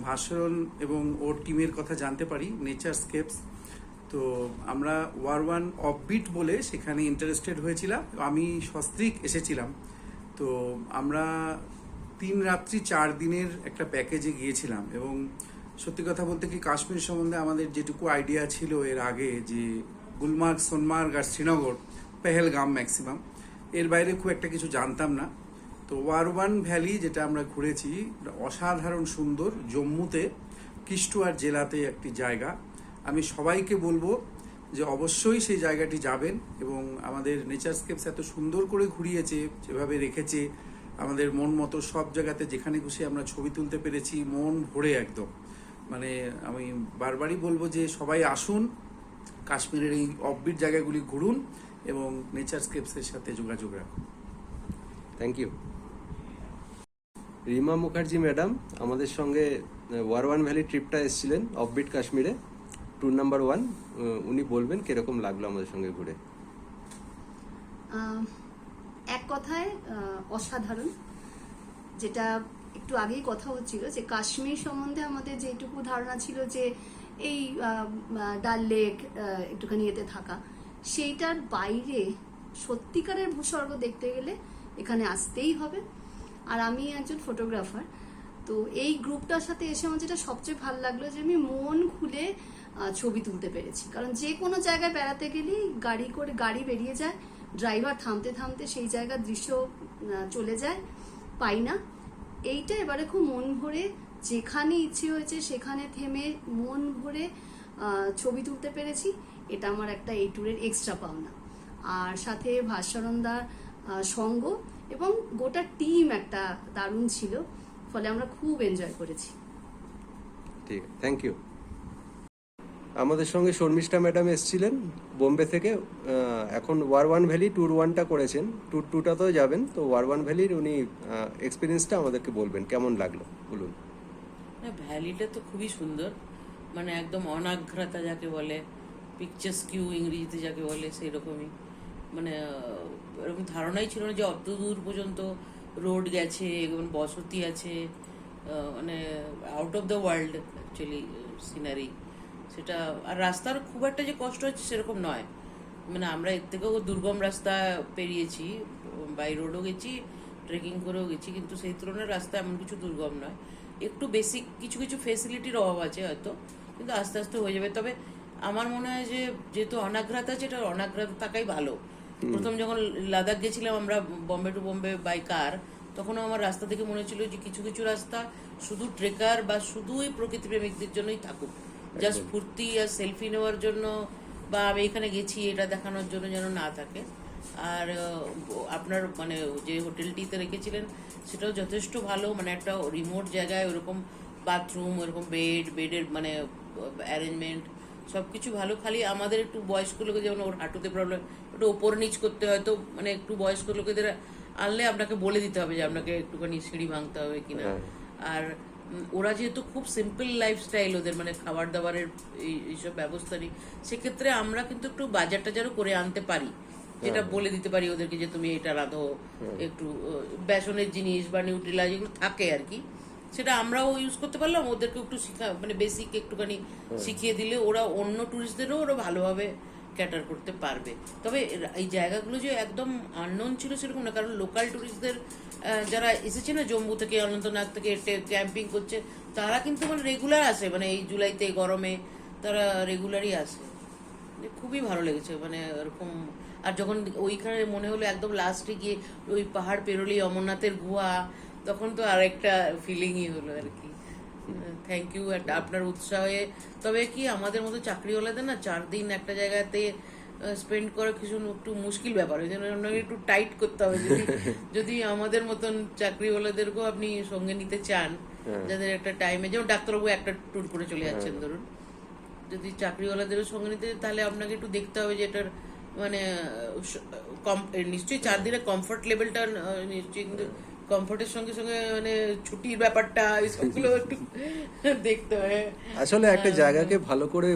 I: ভাস্করন এবং ওর টিমের কথা জানতে পারি, নেচারস্কেপস। তো আমরা ওয়ারওয়ান অফবিট বলে সেখানে ইন্টারেস্টেড হয়েছিলাম। আমি সস্ত্রীক এসেছিলাম। তো আমরা 3 রাত্রি 4 দিনের একটা প্যাকেজে গিয়েছিলাম এবং সত্যি কথা বলতে কি কাশ্মীর সম্বন্ধে আমাদের যেটুকু আইডিয়া ছিল এর আগে, যে গুলমার্গ, সোনমার্গ আর শ্রীনগর, পেহেলগাম ম্যাক্সিমাম, এর বাইরে খুব একটা কিছু জানতাম না। তো ওয়ারওয়ান ভ্যালি যেটা আমরা ঘুরেছি, অসাধারণ সুন্দর। জম্মুতে কিশতওয়াড় জেলাতে একটি জায়গা। আমি সবাইকে বলবো যে অবশ্যই সেই জায়গাটি যাবেন এবং আমাদের নেচারস্কেপস এত সুন্দর করে ঘুরিয়েছে, যেভাবে রেখেছে আমাদের মন মতো সব জায়গাতে, যেখানে খুশি আমরা ছবি তুলতে পেরেছি মন ভরে একদম। মানে আমি বারবারই বলবো যে সবাই আসুন, কাশ্মীরের এই অফবিট জায়গাগুলি ঘুরুন এবং নেচারস্কেপসের সাথে যোগাযোগ রাখুন।
A: Thank you. Rima Mukherjee madam আমাদের সঙ্গে ওয়ারওয়ান ভ্যালি ট্রিপটা এসেছিলেন অফবিট কাশ্মীরে, ট্যুর নাম্বার 1। উনি বলবেন কিরকম লাগলো আমাদের সঙ্গে ঘুরে।
J: এক কথায় অসাধারণ। যেটা একটু আগেই কথা হচ্ছিল যে কাশ্মীর সম্বন্ধে আমাদের যেটুকু ধারণা ছিল যে এই ডাল লেক একটুখানি এতে থাকা, সেইটার বাইরে সত্যিকারের ভূস্বর্গ দেখতে গেলে এখানে আসতেই হবে। আর আমি একজন ফটোগ্রাফার, তো এই গ্রুপটার সাথে এসে আমার যেটা সবচেয়ে ভালো লাগলো যে আমি মন খুলে ছবি তুলতে পেরেছি। কারণ যে কোনো জায়গায় বেড়াতে গেলেই গাড়ি বেরিয়ে যায়, ড্রাইভার থামতে থামতে সেই জায়গার দৃশ্য চলে যায়, পাই না। এইটা এবারে খুব মন ভরে, যেখানে ইচ্ছে হয়েছে সেখানে থেমে মন ভরে ছবি তুলতে পেরেছি। এটা আমার একটা এই ট্যুরের এক্সট্রা পাওনা। আর সাথে ভাস্করনদার সঙ্গ এবং গোটা টিম একটা দারুণ ছিল, ফলে আমরা খুব এনজয় করেছি।
A: ঠিক, থ্যাংক ইউ। আমাদের সঙ্গে শর্মিষ্ঠা ম্যাডাম এসেছিলেন বোম্বে থেকে। এখন ওয়ারওয়ান ভ্যালি ট্যুর 1টা করেছেন, ট্যুর 2টাতেও যাবেন। তো ওয়ারওয়ান ভ্যালির উনি এক্সপিরিয়েন্সটা আমাদেরকে বলবেন কেমন লাগলো, বলুন।
F: ভ্যালিটা তো খুবই সুন্দর। মানে একদম অনাঘ্রাতা যাকে বলে, পিকচার স্কিউ ইংরেজিতে যাকে বলে, সেই রকমই। মানে এরকম ধারণাই ছিল না যে অত দূর পর্যন্ত রোড গেছে, এবং বসতি আছে, মানে out of the world actually scenery সেটা। আর রাস্তার খুব একটা যে কষ্ট হচ্ছে সেরকম নয়, মানে আমরা এর থেকেও দুর্গম রাস্তা পেরিয়েছি, বাই রোডও গেছি, ট্রেকিং করেও গেছি, কিন্তু সেই তুলনায় রাস্তা এমন কিছু দুর্গম নয়। একটু বেসিক কিছু কিছু ফেসিলিটির অভাব আছে হয়তো, কিন্তু আস্তে আস্তে হয়ে যাবে। তবে আমার মনে হয় যে যেহেতু অনাঘ্রাত আছে, এটা অনাঘ্রাত থাকাই ভালো। প্রথম যখন লাদাখ গেছিলাম আমরা বম্বে টু বম্বে বাই কার, তখনও আমার রাস্তা থেকে মনে হচ্ছিল যে কিছু কিছু রাস্তা শুধু ট্রেকার বা শুধুই প্রকৃতি প্রেমিকদের জন্যই থাকুক, জাস্ট ফুর্তি আর সেলফি নেওয়ার জন্য বা আমি এখানে গেছি এটা দেখানোর জন্য যেন না থাকে। আর আপনার মানে যে হোটেলটিতে রেখেছিলেন সেটাও যথেষ্ট ভালো, মানে একটা রিমোট জায়গায় ওরকম বাথরুম, ওরকম বেডের মানে অ্যারেঞ্জমেন্ট সব কিছু ভালো। খালি আমাদের একটু বয়স্ক লোকের যেমন ওর হাঁটুতে প্রবলেম, একটু ওপর নিচ করতে হয়, তো মানে একটু বয়স্ক লোকেদের আনলে আপনাকে বলে দিতে হবে যে আপনাকে একটুখানি সিঁড়ি ভাঙতে হবে কিনা। আর ওরা যেহেতু খুব সিম্পল লাইফস্টাইল ওদের, মানে খাবার দাবারের এইসব ব্যবস্থা নেই, সেক্ষেত্রে আমরা কিন্তু একটু বাজার টাজারও করে আনতে পারি, যেটা বলে দিতে পারি ওদেরকে যে তুমি এটা রাঁধো, একটু বেসনের জিনিস বা নিউট্রিলা যেগুলো থাকে আর কি, সেটা আমরাও ইউজ করতে পারলাম, ওদেরকে একটু মানে বেসিক একটুখানি শিখিয়ে দিলে ওরা অন্য টুরিস্টদেরও ওরা ভালোভাবে ক্যাটার করতে পারবে। তবে এই জায়গাগুলো যে একদম আননোন ছিল সেরকম না, কারণ লোকাল টুরিস্টদের যারা এসেছে না জম্মু থেকে, অনন্তনাগ থেকে ক্যাম্পিং করছে, তারা কিন্তু মানে রেগুলার আসে, মানে এই জুলাইতে গরমে তারা রেগুলারই আসে। খুবই ভালো লেগেছে মানে এরকম। আর যখন ওইখানে মনে হলো একদম লাস্টে গিয়ে ওই পাহাড় পেরোলেই অমরনাথের গুহা, তখন তো আরেকটা ফিলিংই হলো আর কি। থ্যাংক ইউ আপনার উৎসাহে। তবে কি আমাদের মতো চাকরিওয়ালাদের না 4 দিন একটা জায়গাতে স্পেন্ড করা কিছু একটু মুশকিল ব্যাপার, ওই জন্য একটু টাইট করতে হবে। যদি আমাদের মতন চাকরিওয়ালাদেরকেও আপনি সঙ্গে নিতে চান, যাদের একটা টাইমে, যেমন ডাক্তারবাবু একটা ট্যুর করে চলে যাচ্ছেন ধরুন, যদি চাকরিওয়ালাদেরও সঙ্গে নিতে, তাহলে আপনাকে একটু দেখতে হবে যে এটার মানে নিশ্চয়ই 4 দিনের কমফর্ট লেভেলটা নিশ্চয়ই, কিন্তু কমফর্টের সঙ্গে সঙ্গে মানে ছুটির ব্যাপারটা এইসবগুলো একটু দেখতে হয়।
A: আসলে একটা জায়গাকে ভালো করে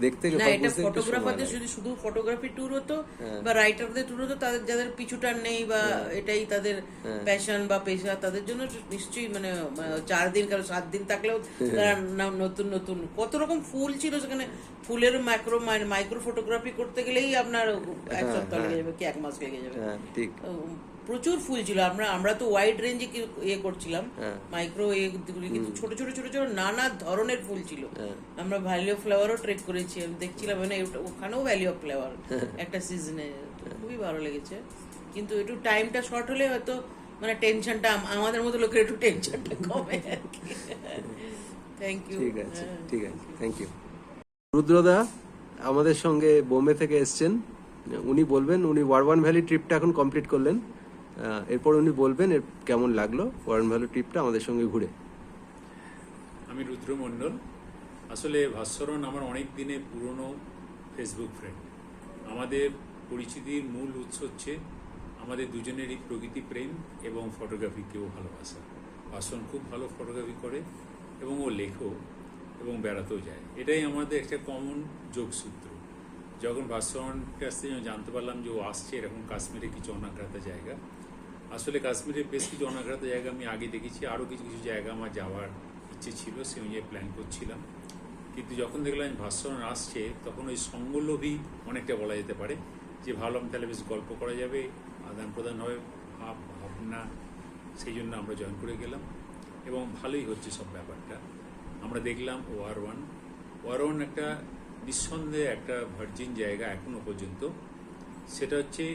A: দেখতে
F: না, এটা ফটোগ্রাফারদের শুধু ফটোগ্রাফি ট্যুর হতো বা রাইটারদের ট্যুর হতো, তাদের যাদের পিছুটার নেই বা এটাই তাদের প্যাশন বা পেশা, তাদের জন্য নিশ্চয়ই মানে 4 দিন কারো 7 দিন থাকলেও তারা নতুন নতুন কত রকম ফুল ছিল সেখানে। ফুলের মাইক্রো ফটোগ্রাফি করতে গেলেই আপনার 1 সপ্তাহ লেগে যাবে কি 1 মাস লেগে যাবে।
A: ঠিক,
F: প্রচুর ফুল ছিল। আমরা তো ওয়াইড রেঞ্জে ইয়ে করছিলাম, মাইক্রো কিন্তু ছোট ছোট ছোট ছোট নানা ধরনের ফুল ছিল। আমরা ভ্যালি অফ ফ্লাওয়ারও ট্রেক করেছি, আমি দেখছিলাম মানে ওখানেও ভ্যালি অফ ফ্লাওয়ার একটা সিজনে, খুবই ভালো লেগেছে। কিন্তু একটু টাইমটা শর্ট হলে হয়তো মানে টেনশনটা আমাদের মতো লোকের একটু টেনশনটা কমে আর কি। Thank you.
A: ঠিক আছে, ঠিক আছে, থ্যাংক ইউ। রুদ্রদা আমাদের সঙ্গে বোম্বে থেকে এসছেন, উনি বলবেন, উনি ওয়ারওয়ান ভ্যালি ট্রিপটা এখন কমপ্লিট করলেন, এরপর উনি বলবেন এর কেমন লাগলো ওয়ারওয়ান ভ্যালি ট্রিপটা আমাদের সঙ্গে ঘুরে।
H: আমি রুদ্র মণ্ডল। আসলে ভাস্করন আমার অনেক দিনের পুরনো ফেসবুক ফ্রেন্ড। আমাদের পরিচিতির মূল উৎস হচ্ছে আমাদের দুজনেরই প্রকৃতি প্রেম এবং ফটোগ্রাফিকেও ভালোবাসা। ভাস্করন খুব ভালো ফটোগ্রাফি করে এবং ও লেখো এবং বেড়াতেও যায়, এটাই আমাদের একটা কমন যোগসূত্র। যখন ভাস্করনের কাছ থেকে জানতে পারলাম যে ও আসছে এরকম কাশ্মীরে কিছু অনাঘ্রাত জায়গা, আসলে কাশ্মীরের বেশ কিছু অনাঘ্রাত জায়গা আমি আগে দেখেছি, আরও কিছু কিছু জায়গা আমার যাওয়ার ইচ্ছে ছিল, সে অনুযায়ী প্ল্যান করছিলাম। কিন্তু যখন দেখলাম ভাস্করন আসছে, তখন ওই সঙ্গলোভী অনেকটা বলা যেতে পারে, যে ভাবলাম তাহলে বেশ গল্প করা যাবে, আদান প্রদান হবে ভাবনা, সেই জন্য আমরা জয়েন করে গেলাম এবং ভালোই হচ্ছে সব ব্যাপারটা। আমরা দেখলাম ওয়ারওয়ান একটা নিঃসন্দেহে একটা ভার্জিন জায়গা এখনো পর্যন্ত, সেটা হচ্ছে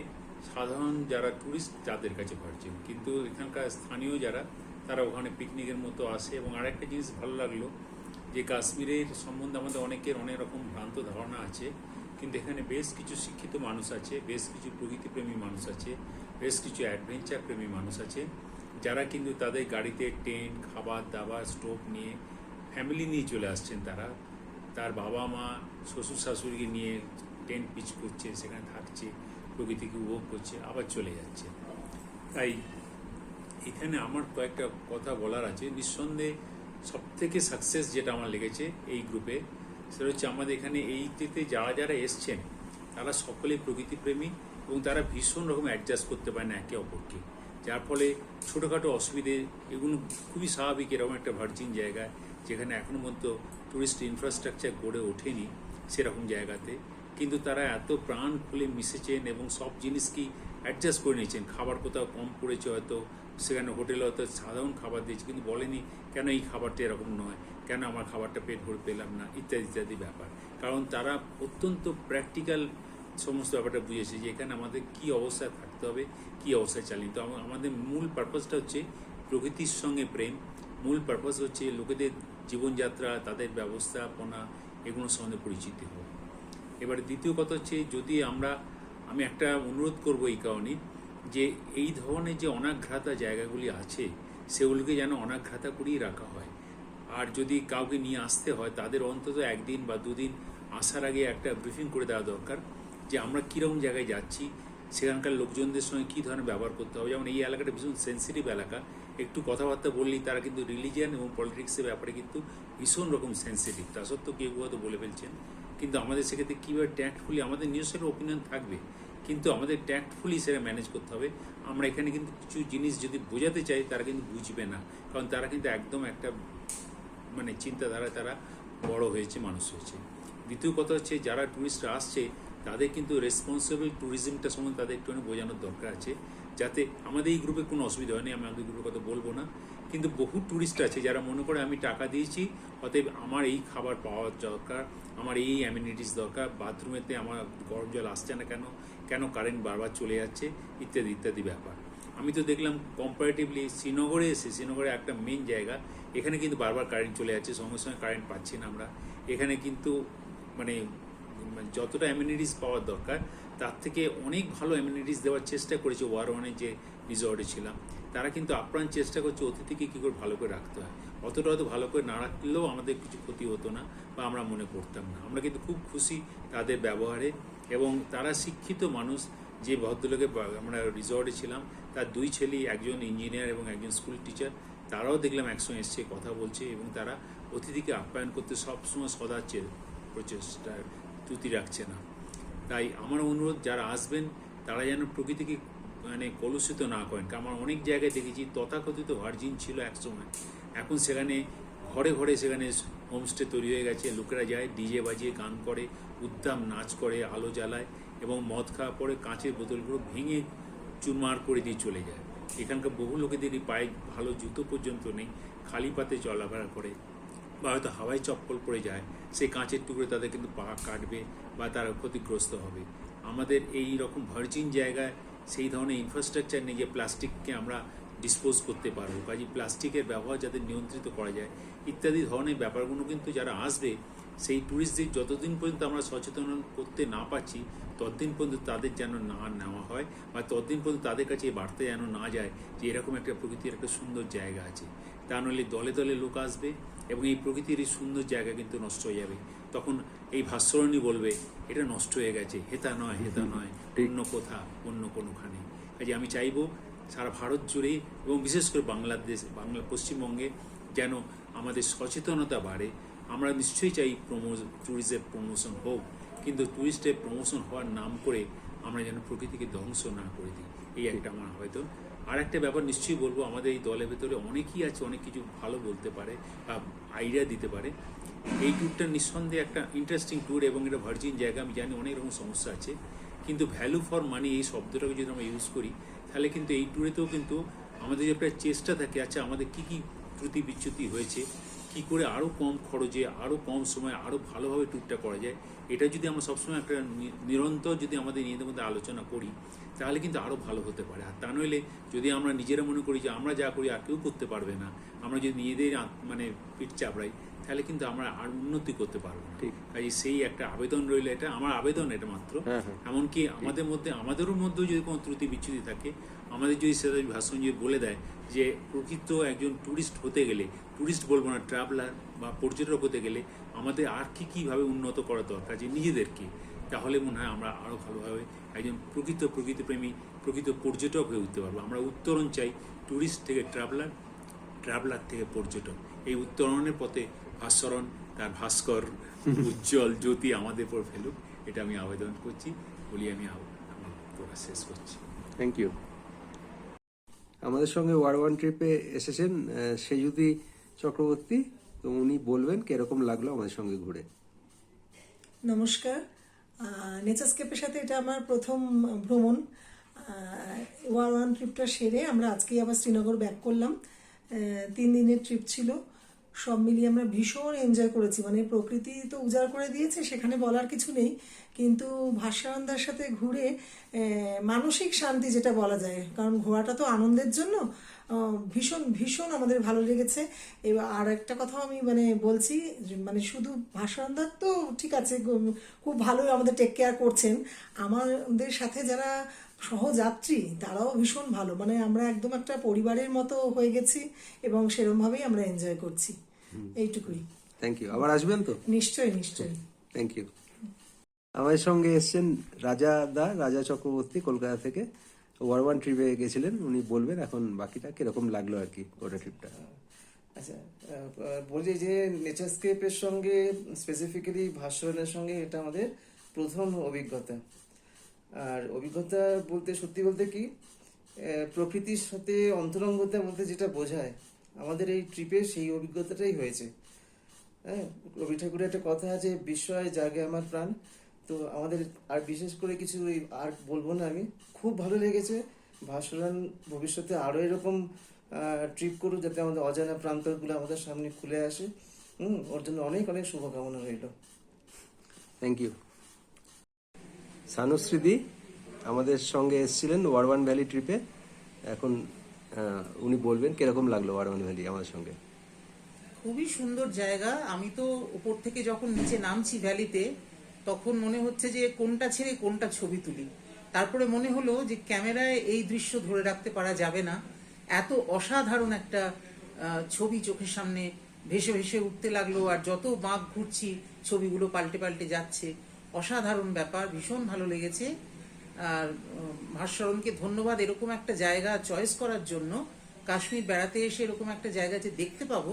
H: সাধারণ যারা টুরিস্ট তাদের কাছে ভার্জিন, কিন্তু এখানকার স্থানীয় যারা তারা ওখানে পিকনিকের মতো আসে। এবং আরেকটা জিনিস ভালো লাগলো যে কাশ্মীরের সম্বন্ধে আমাদের অনেকের অনেক রকম ভ্রান্ত ধারণা আছে, কিন্তু এখানে বেশ কিছু শিক্ষিত মানুষ আছে, বেশ কিছু প্রকৃতিপ্রেমী মানুষ আছে, বেশ কিছু অ্যাডভেঞ্চার প্রেমী মানুষ আছে, যারা কিন্তু তাদের গাড়িতে টেন্ট, খাবার দাবার, স্টোভ নিয়ে ফ্যামিলি নিয়ে চলে আসছেন। তার বাবা মা শ্বশুর শাশুড়িকে নিয়ে টেন্ট পিচ করছে, সেখানে থাকছে, প্রকৃতিকে উপভোগ করছে, আবার চলে যাচ্ছে। তাই এখানে আমার কয়েকটা কথা বলার আছে। নিঃসন্দেহে সবথেকে সাকসেস যেটা আমার লেগেছে এই গ্রুপে, সেটা হচ্ছে আমাদের এখানে এইটিতে যারা যারা এসছেন তারা সকলেই প্রকৃতিপ্রেমী এবং তারা ভীষণ রকম অ্যাডজাস্ট করতে পারে না একে অপরকে, যার ফলে ছোটোখাটো অসুবিধে এগুলো খুবই স্বাভাবিক। এরকম একটা ভার্জিন জায়গায় যেখানে এখনও পর্যন্ত টুরিস্ট ইনফ্রাস্ট্রাকচার গড়ে ওঠেনি সেরকম জায়গাতে, কিন্তু তারা এত প্রাণ খুলে মিশেছেন এবং সব জিনিসকেই অ্যাডজাস্ট করে নিয়েছেন। খাবার কোথাও কম পড়েছে হয়তো, সেখানে হোটেলে হয়তো সাধারণ খাবার দিয়েছে, কিন্তু বলেনি কেন এই খাবারটা এরকম নয়, কেন আমার খাবারটা পেট ভরে পেলাম না, ইত্যাদি ইত্যাদি ব্যাপার। কারণ তারা অত্যন্ত প্র্যাকটিক্যাল সমস্ত ব্যাপারটা বুঝেছে যে এখানে আমাদের কী অবস্থায় থাকতে হবে, কী অবস্থায় চালিয়ে। তো আমাদের মূল পারপাসটা হচ্ছে প্রকৃতির সঙ্গে প্রেম, মূল পারপাস হচ্ছে লোকেদের জীবনযাত্রা, তাদের ব্যবস্থাপনা, এগুলোর সম্বন্ধে পরিচিতি হওয়া। এবার দ্বিতীয় কথা হচ্ছে, যদি আমি একটা অনুরোধ করব এই কারণে যে এই ধরনের যে অনাঘ্রাতা জায়গাগুলি আছে সেগুলোকে যেন অনাঘ্রাতা করেই রাখা হয়। আর যদি কাউকে নিয়ে আসতে হয় তাদের অন্তত একদিন বা দুদিন আসার আগে একটা ব্রিফিং করে দেওয়া দরকার যে আমরা কীরকম জায়গায় যাচ্ছি, সেখানকার লোকজনদের সঙ্গে কী ধরনের ব্যবহার করতে হবে। যেমন এই এলাকাটা ভীষণ সেন্সিটিভ এলাকা, একটু কথাবার্তা বললেই তারা কিন্তু রিলিজিয়ান এবং পলিটিক্সের ব্যাপারে কিন্তু ভীষণ রকম সেন্সিটিভ। তা সত্ত্বেও কেউ হয়তো বলে ফেলছেন, কিন্তু আমাদের সেক্ষেত্রে কীভাবে ট্যাক্টফুলি, আমাদের নিজস্ব ওপিনিয়ন থাকবে কিন্তু আমাদের ট্যাক্টফুলি সেটা ম্যানেজ করতে হবে। আমরা এখানে কিন্তু কিছু জিনিস যদি বোঝাতে চাই তারা কিন্তু বুঝবে না, কারণ তারা কিন্তু একদম একটা চিন্তাধারায় তারা বড় হয়েছে, মানুষ হয়েছে। দ্বিতীয় কথা হচ্ছে, যারা ট্যুরিস্টরা আসছে তাদের কিন্তু রেসপন্সিবল ট্যুরিজমটা সম্বন্ধে তাদের একটুখানি বোঝানোর দরকার আছে, যাতে আমাদের এই গ্রুপে কোনো অসুবিধা হয়নি। আমি আমাদের গ্রুপের কথা বলবো না, কিন্তু বহু ট্যুরিস্ট আছে যারা মনে করে আমি টাকা দিয়েছি অতএব আমার এই খাবার পাওয়া দরকার, আমার এই অ্যামিনিটিস দরকার, বাথরুমেতে আমার গরম জল আসছে না কেন কারেন্ট বারবার চলে যাচ্ছে, ইত্যাদি ইত্যাদি ব্যাপার। আমি তো দেখলাম কম্পারেটিভলি শ্রীনগরে শ্রীনগরে একটা মেন জায়গা, এখানে কিন্তু বারবার কারেন্ট চলে যাচ্ছে, সঙ্গে সঙ্গে কারেন্ট পাচ্ছি না আমরা। এখানে কিন্তু যতটা অ্যামিনিটিস পাওয়ার দরকার তার থেকে অনেক ভালো অ্যামিনিটিস দেওয়ার চেষ্টা করেছে ওয়ার1-এ যে রিসর্টে ছিলাম। তারা কিন্তু আপ্রাণ চেষ্টা করছে অতিথিকে কী করে ভালো করে রাখতে হয়। অতটা হয়তো ভালো করে না রাখলেও আমাদের কিছু ক্ষতি হতো না বা আমরা মনে করতাম না। আমরা কিন্তু খুব খুশি তাদের ব্যবহারে, এবং তারা শিক্ষিত মানুষ। যে ভদ্রলোকে আমরা রিসর্টে ছিলাম তার 2 ছেলে, একজন ইঞ্জিনিয়ার এবং একজন স্কুল টিচার, তারাও দেখলাম একসঙ্গে এসছে, কথা বলছে, এবং তারা অতিথিকে আপ্যায়ন করতে সবসময় সদাচ্ছে, প্রচেষ্টার ত্রুটি রাখছে না। তাই আমার অনুরোধ, যারা আসবেন তারা যেন প্রকৃতিকে কলুষিত না করেন। কারণ আমরা অনেক জায়গায় দেখেছি তথাকথিত ভার্জিন ছিল একসময়, এখন সেখানে ঘরে ঘরে সেখানে হোমস্টে তৈরি হয়ে গেছে। লোকেরা যায়, ডিজে বাজিয়ে গান করে, উদ্দাম নাচ করে, আলো জ্বালায় এবং মদ খাওয়ার পরে কাঁচের বোতলগুলো ভেঙে চুরমার করে দিয়ে চলে যায়। এখানকার বহু লোকেদেরই পায়ে ভালো জুতো পর্যন্ত নেই, খালি পাতে চলাফেরা করে বা হয়তো হাওয়ায় চপ্পল পরে যায়, সেই কাঁচের টুকরো তাদের কিন্তু পা কাটবে বা তারা ক্ষতিগ্রস্ত হবে। আমাদের এই রকম ভার্জিন জায়গায় সেই ধরনের ইনফ্রাস্ট্রাকচার নেই যে প্লাস্টিককে আমরা ডিসপোজ করতে পারবো, কাজে প্লাস্টিকের ব্যবহার যাতে নিয়ন্ত্রিত করা যায়, ইত্যাদি ধরনের ব্যাপারগুলো কিন্তু যারা আসবে সেই ট্যুরিস্টদের যতদিন পর্যন্ত আমরা সচেতন করতে না পারছি ততদিন পর্যন্ত তাদের যেন না নেওয়া হয়, বা ততদিন পর্যন্ত তাদের কাছে এই বার্তা যেন না যায় যে এরকম একটা প্রকৃতির একটা সুন্দর জায়গা আছে। তা নইলে দলে দলে লোক আসবে এবং এই প্রকৃতির এই সুন্দর জায়গা কিন্তু নষ্ট হয়ে যাবে। তখন এই ভাস্করণী বলবে এটা নষ্ট হয়ে গেছে, হেতা নয় অন্য কোথা, অন্য কোনোখানে। কাজে আমি চাইবো সারা ভারত জুড়ে এবং বিশেষ করে পশ্চিমবঙ্গে যেন আমাদের সচেতনতা বাড়ে। আমরা নিশ্চয়ই চাই ট্যুরিস্টের প্রমোশন হোক, কিন্তু ট্যুরিস্টের প্রমোশন হওয়ার নাম করে আমরা যেন প্রকৃতিকে ধ্বংস না করে দিই, এই একটা আমার হয়তো। আর একটা ব্যাপার নিশ্চয়ই বলবো, আমাদের এই দলের ভেতরে অনেকেই আছে, অনেক কিছু ভালো বলতে পারে বা আইডিয়া দিতে পারে। এই ট্যুরটা নিঃসন্দেহে একটা ইন্টারেস্টিং ট্যুর এবং এটা ভার্জিন জায়গা। আমি জানি অনেক রকম সমস্যা আছে, কিন্তু ভ্যালু ফর মানি এই শব্দটাকে যদি আমরা ইউজ করি তাহলে কিন্তু এই ট্যুরেতেও কিন্তু আমাদের যে একটা চেষ্টা থাকে, আচ্ছা আমাদের কী কী ত্রুটি বিচ্যুতি হয়েছে, কী করে আরও কম খরচে, আরও কম সময়ে আরও ভালোভাবে ট্যুরটা করা যায়, এটা যদি আমরা সবসময় একটা নিরন্তর যদি আমাদের নিজেদের মধ্যে আলোচনা করি তাহলে কিন্তু আরও ভালো হতে পারে। আর তা নইলে যদি আমরা নিজেরা মনে করি যে আমরা যা করি আর কেউ করতে পারবে না, আমরা যদি নিজেদের পিঠ চাপড়াই তাহলে কিন্তু আমরা আর উন্নতি করতে পারবো না। কাজে সেই একটা আবেদন রইল, এটা আমার আবেদন, এটা মাত্র। এমনকি আমাদেরও মধ্যেও যদি কোনো ত্রুটি বিচ্যুতি থাকে, আমাদের যদি সেটা ভাষণ যদি বলে দেয় যে প্রকৃত একজন ট্যুরিস্ট হতে গেলে, ট্যুরিস্ট বলবো না, ট্রাভেলার বা পর্যটক হতে গেলে আমাদের আর কীভাবে উন্নত করা দরকার যে নিজেদেরকে, তাহলে মনে হয় আমরা আরও ভালোভাবে একজন প্রকৃতিপ্রেমী, প্রকৃত পর্যটক হয়ে উঠতে পারবো। আমরা উত্তরণ চাই ট্যুরিস্ট থেকে ট্রাভেলার, ট্রাভেলার থেকে পর্যটক। এই উত্তরণের পথে ভাস্করণ তার ভাস্কর উজ্জ্বল জ্যোতি আমাদের উপর ফেলুক, এটা আমি আবেদন করছি বলি আমি আমার প্রকাশ শেষ করছি।
A: Thank you. আমাদের সঙ্গে ওয়ার ট্রিপে এসেছেন সেজুতি চক্রবর্তী, তো উনি বলবেন কিরকম লাগলো আমাদের সঙ্গে ঘুরে।
K: নমস্কার। নেচারস্কেপের সাথে এটা আমার প্রথম ভ্রমণ। ওয়ার ট্রিপটা সেরে আমরা আজকেই আবার শ্রীনগর ব্যাক করলাম। 3 দিনের ট্রিপ ছিল, সব মিলিয়ে আমরা ভীষণ এনজয় করেছি। মানে প্রকৃতি তো উজাড় করে দিয়েছে, সেখানে বলার কিছু নেই, কিন্তু ভাস্করণদার সাথে ঘুরে মানসিক শান্তি যেটা বলা যায়, কারণ ঘোরাটা তো আনন্দের জন্য, ভীষণ ভীষণ আমাদের ভালো লেগেছে। এবার আর একটা কথা আমি মানে বলছি, মানে শুধু ভাস্করণদার তো ঠিক আছে, খুব ভালোই আমাদের টেক কেয়ার করছেন, আমাদের সাথে যারা সহযাত্রী তারাও ভীষণ ভালো। মানে আমরা একদম একটা পরিবারের মতো হয়ে গেছি এবং সেরকমভাবেই আমরা এনজয় করছি। এইটুকুই।
A: Thank you. আবার আসবেন তো?
K: নিশ্চয়ই নিশ্চয়ই।
A: Thank you. আমাদের সঙ্গে এসছেন রাজা চক্রবর্তী কলকাতা থেকে, ওয়ার ট্রিপে গেছিলেন, উনি বলবেন এখন বাকিটা কিরকম লাগলো আর কি গোটা ট্রিপটা।
I: আচ্ছা, বলছি যে নেচারস্কেপের সঙ্গে স্পেসিফিক্যালি ভাস্করণের সঙ্গে এটা আমাদের প্রথম অভিজ্ঞতা। আর অভিজ্ঞতা বলতে সত্যি বলতে কি, প্রকৃতির সাথে অন্তরঙ্গতা বলতে যেটা বোঝায়, আমাদের এই ট্রিপে সেই অভিজ্ঞতাটাই হয়েছে। হ্যাঁ, রবি ঠাকুরের একটা কথা আছে, বিস্ময় জাগে আমার প্রাণ। তো আমাদের আর বিশেষ করে কিছু আর বলবো না, আমি খুব ভালো লেগেছে। ভাস্করণ ভবিষ্যতে আরো এরকম ট্রিপ করুক, যাতে আমাদের অজানা প্রান্তরগুলো আমাদের সামনে খুলে আসে। ওর জন্য অনেক অনেক শুভকামনা রইল।
A: Thank you. সানুশ্রীদি আমাদের সঙ্গে এসেছিলেন ওয়ার ভ্যালি ট্রিপে, এখন উনি বলবেন কিরকম লাগলো ওয়ার ভ্যালি আমাদের সঙ্গে।
C: খুবই সুন্দর জায়গা। আমি তো উপর থেকে যখন নিচে নামছি ভ্যালিতে, তখন মনে হচ্ছে যে কোনটা ছেড়ে কোনটা ছবি তুলি। তারপরে মনে হলো যে ক্যামেরায় এই দৃশ্য ধরে রাখতে পারা যাবে না, এত অসাধারণ একটা ছবি চোখের সামনে ভেসে ভেসে উঠতে লাগলো। আর যত বাঁক ঘুরছি ছবিগুলো পাল্টে পাল্টে যাচ্ছে, অসাধারণ ব্যাপার, ভীষণ ভালো লেগেছে। আর ভাস্করণকে ধন্যবাদ এরকম একটা জায়গা চয়েস করার জন্য। কাশ্মীর বেড়াতে এসে এরকম একটা জায়গা যে দেখতে পাবো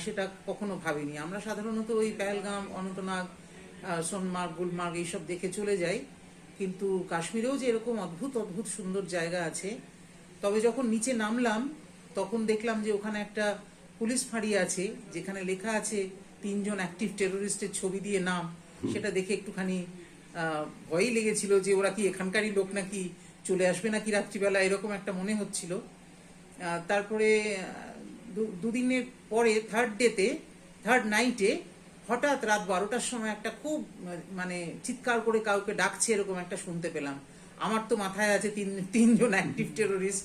C: সেটা কখনো ভাবিনি। আমরা সাধারণত ওই পেহেলগাম, অনন্তনাগ, সোনমার্গ, গুলমার্গ এইসব দেখে চলে যাই, কিন্তু কাশ্মীরেও যে এরকম অদ্ভুত অদ্ভুত সুন্দর জায়গা আছে। তবে যখন নিচে নামলাম তখন দেখলাম যে ওখানে একটা পুলিশ ফাঁড়ি আছে, যেখানে লেখা আছে 3 জন অ্যাক্টিভ টেরোরিস্টের ছবি দিয়ে নাম। সেটা দেখে একটুখানি ভয়ই লেগেছিল যে ওরা কি এখানকারই লোক নাকি, চলে আসবে নাকি রাত্রিবেলা, এরকম একটা মনে হচ্ছিল। তারপরে 2 দিনের পরে থার্ড নাইটে হঠাৎ রাত 12টার সময় একটা খুব মানে চিৎকার করে কাউকে ডাকছে এরকম একটা শুনতে পেলাম। আমার তো মাথায় আছে 3 জন অ্যাক্টিভ টেরোরিস্ট।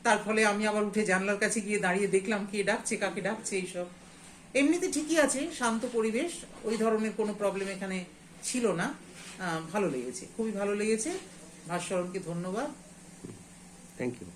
C: তার ফলে আমি আবার উঠে জানলার কাছে গিয়ে দাঁড়িয়ে দেখলাম কে ডাকছে, কাকে ডাকছে এইসব। এমনিতে ঠিকই আছে, শান্ত পরিবেশ, ওই ধরনের কোনো প্রবলেম এখানে ছিল না। ভালো লেগেছে, খুবই ভালো লেগেছে। ভাস্করণকে ধন্যবাদ।
A: Thank you.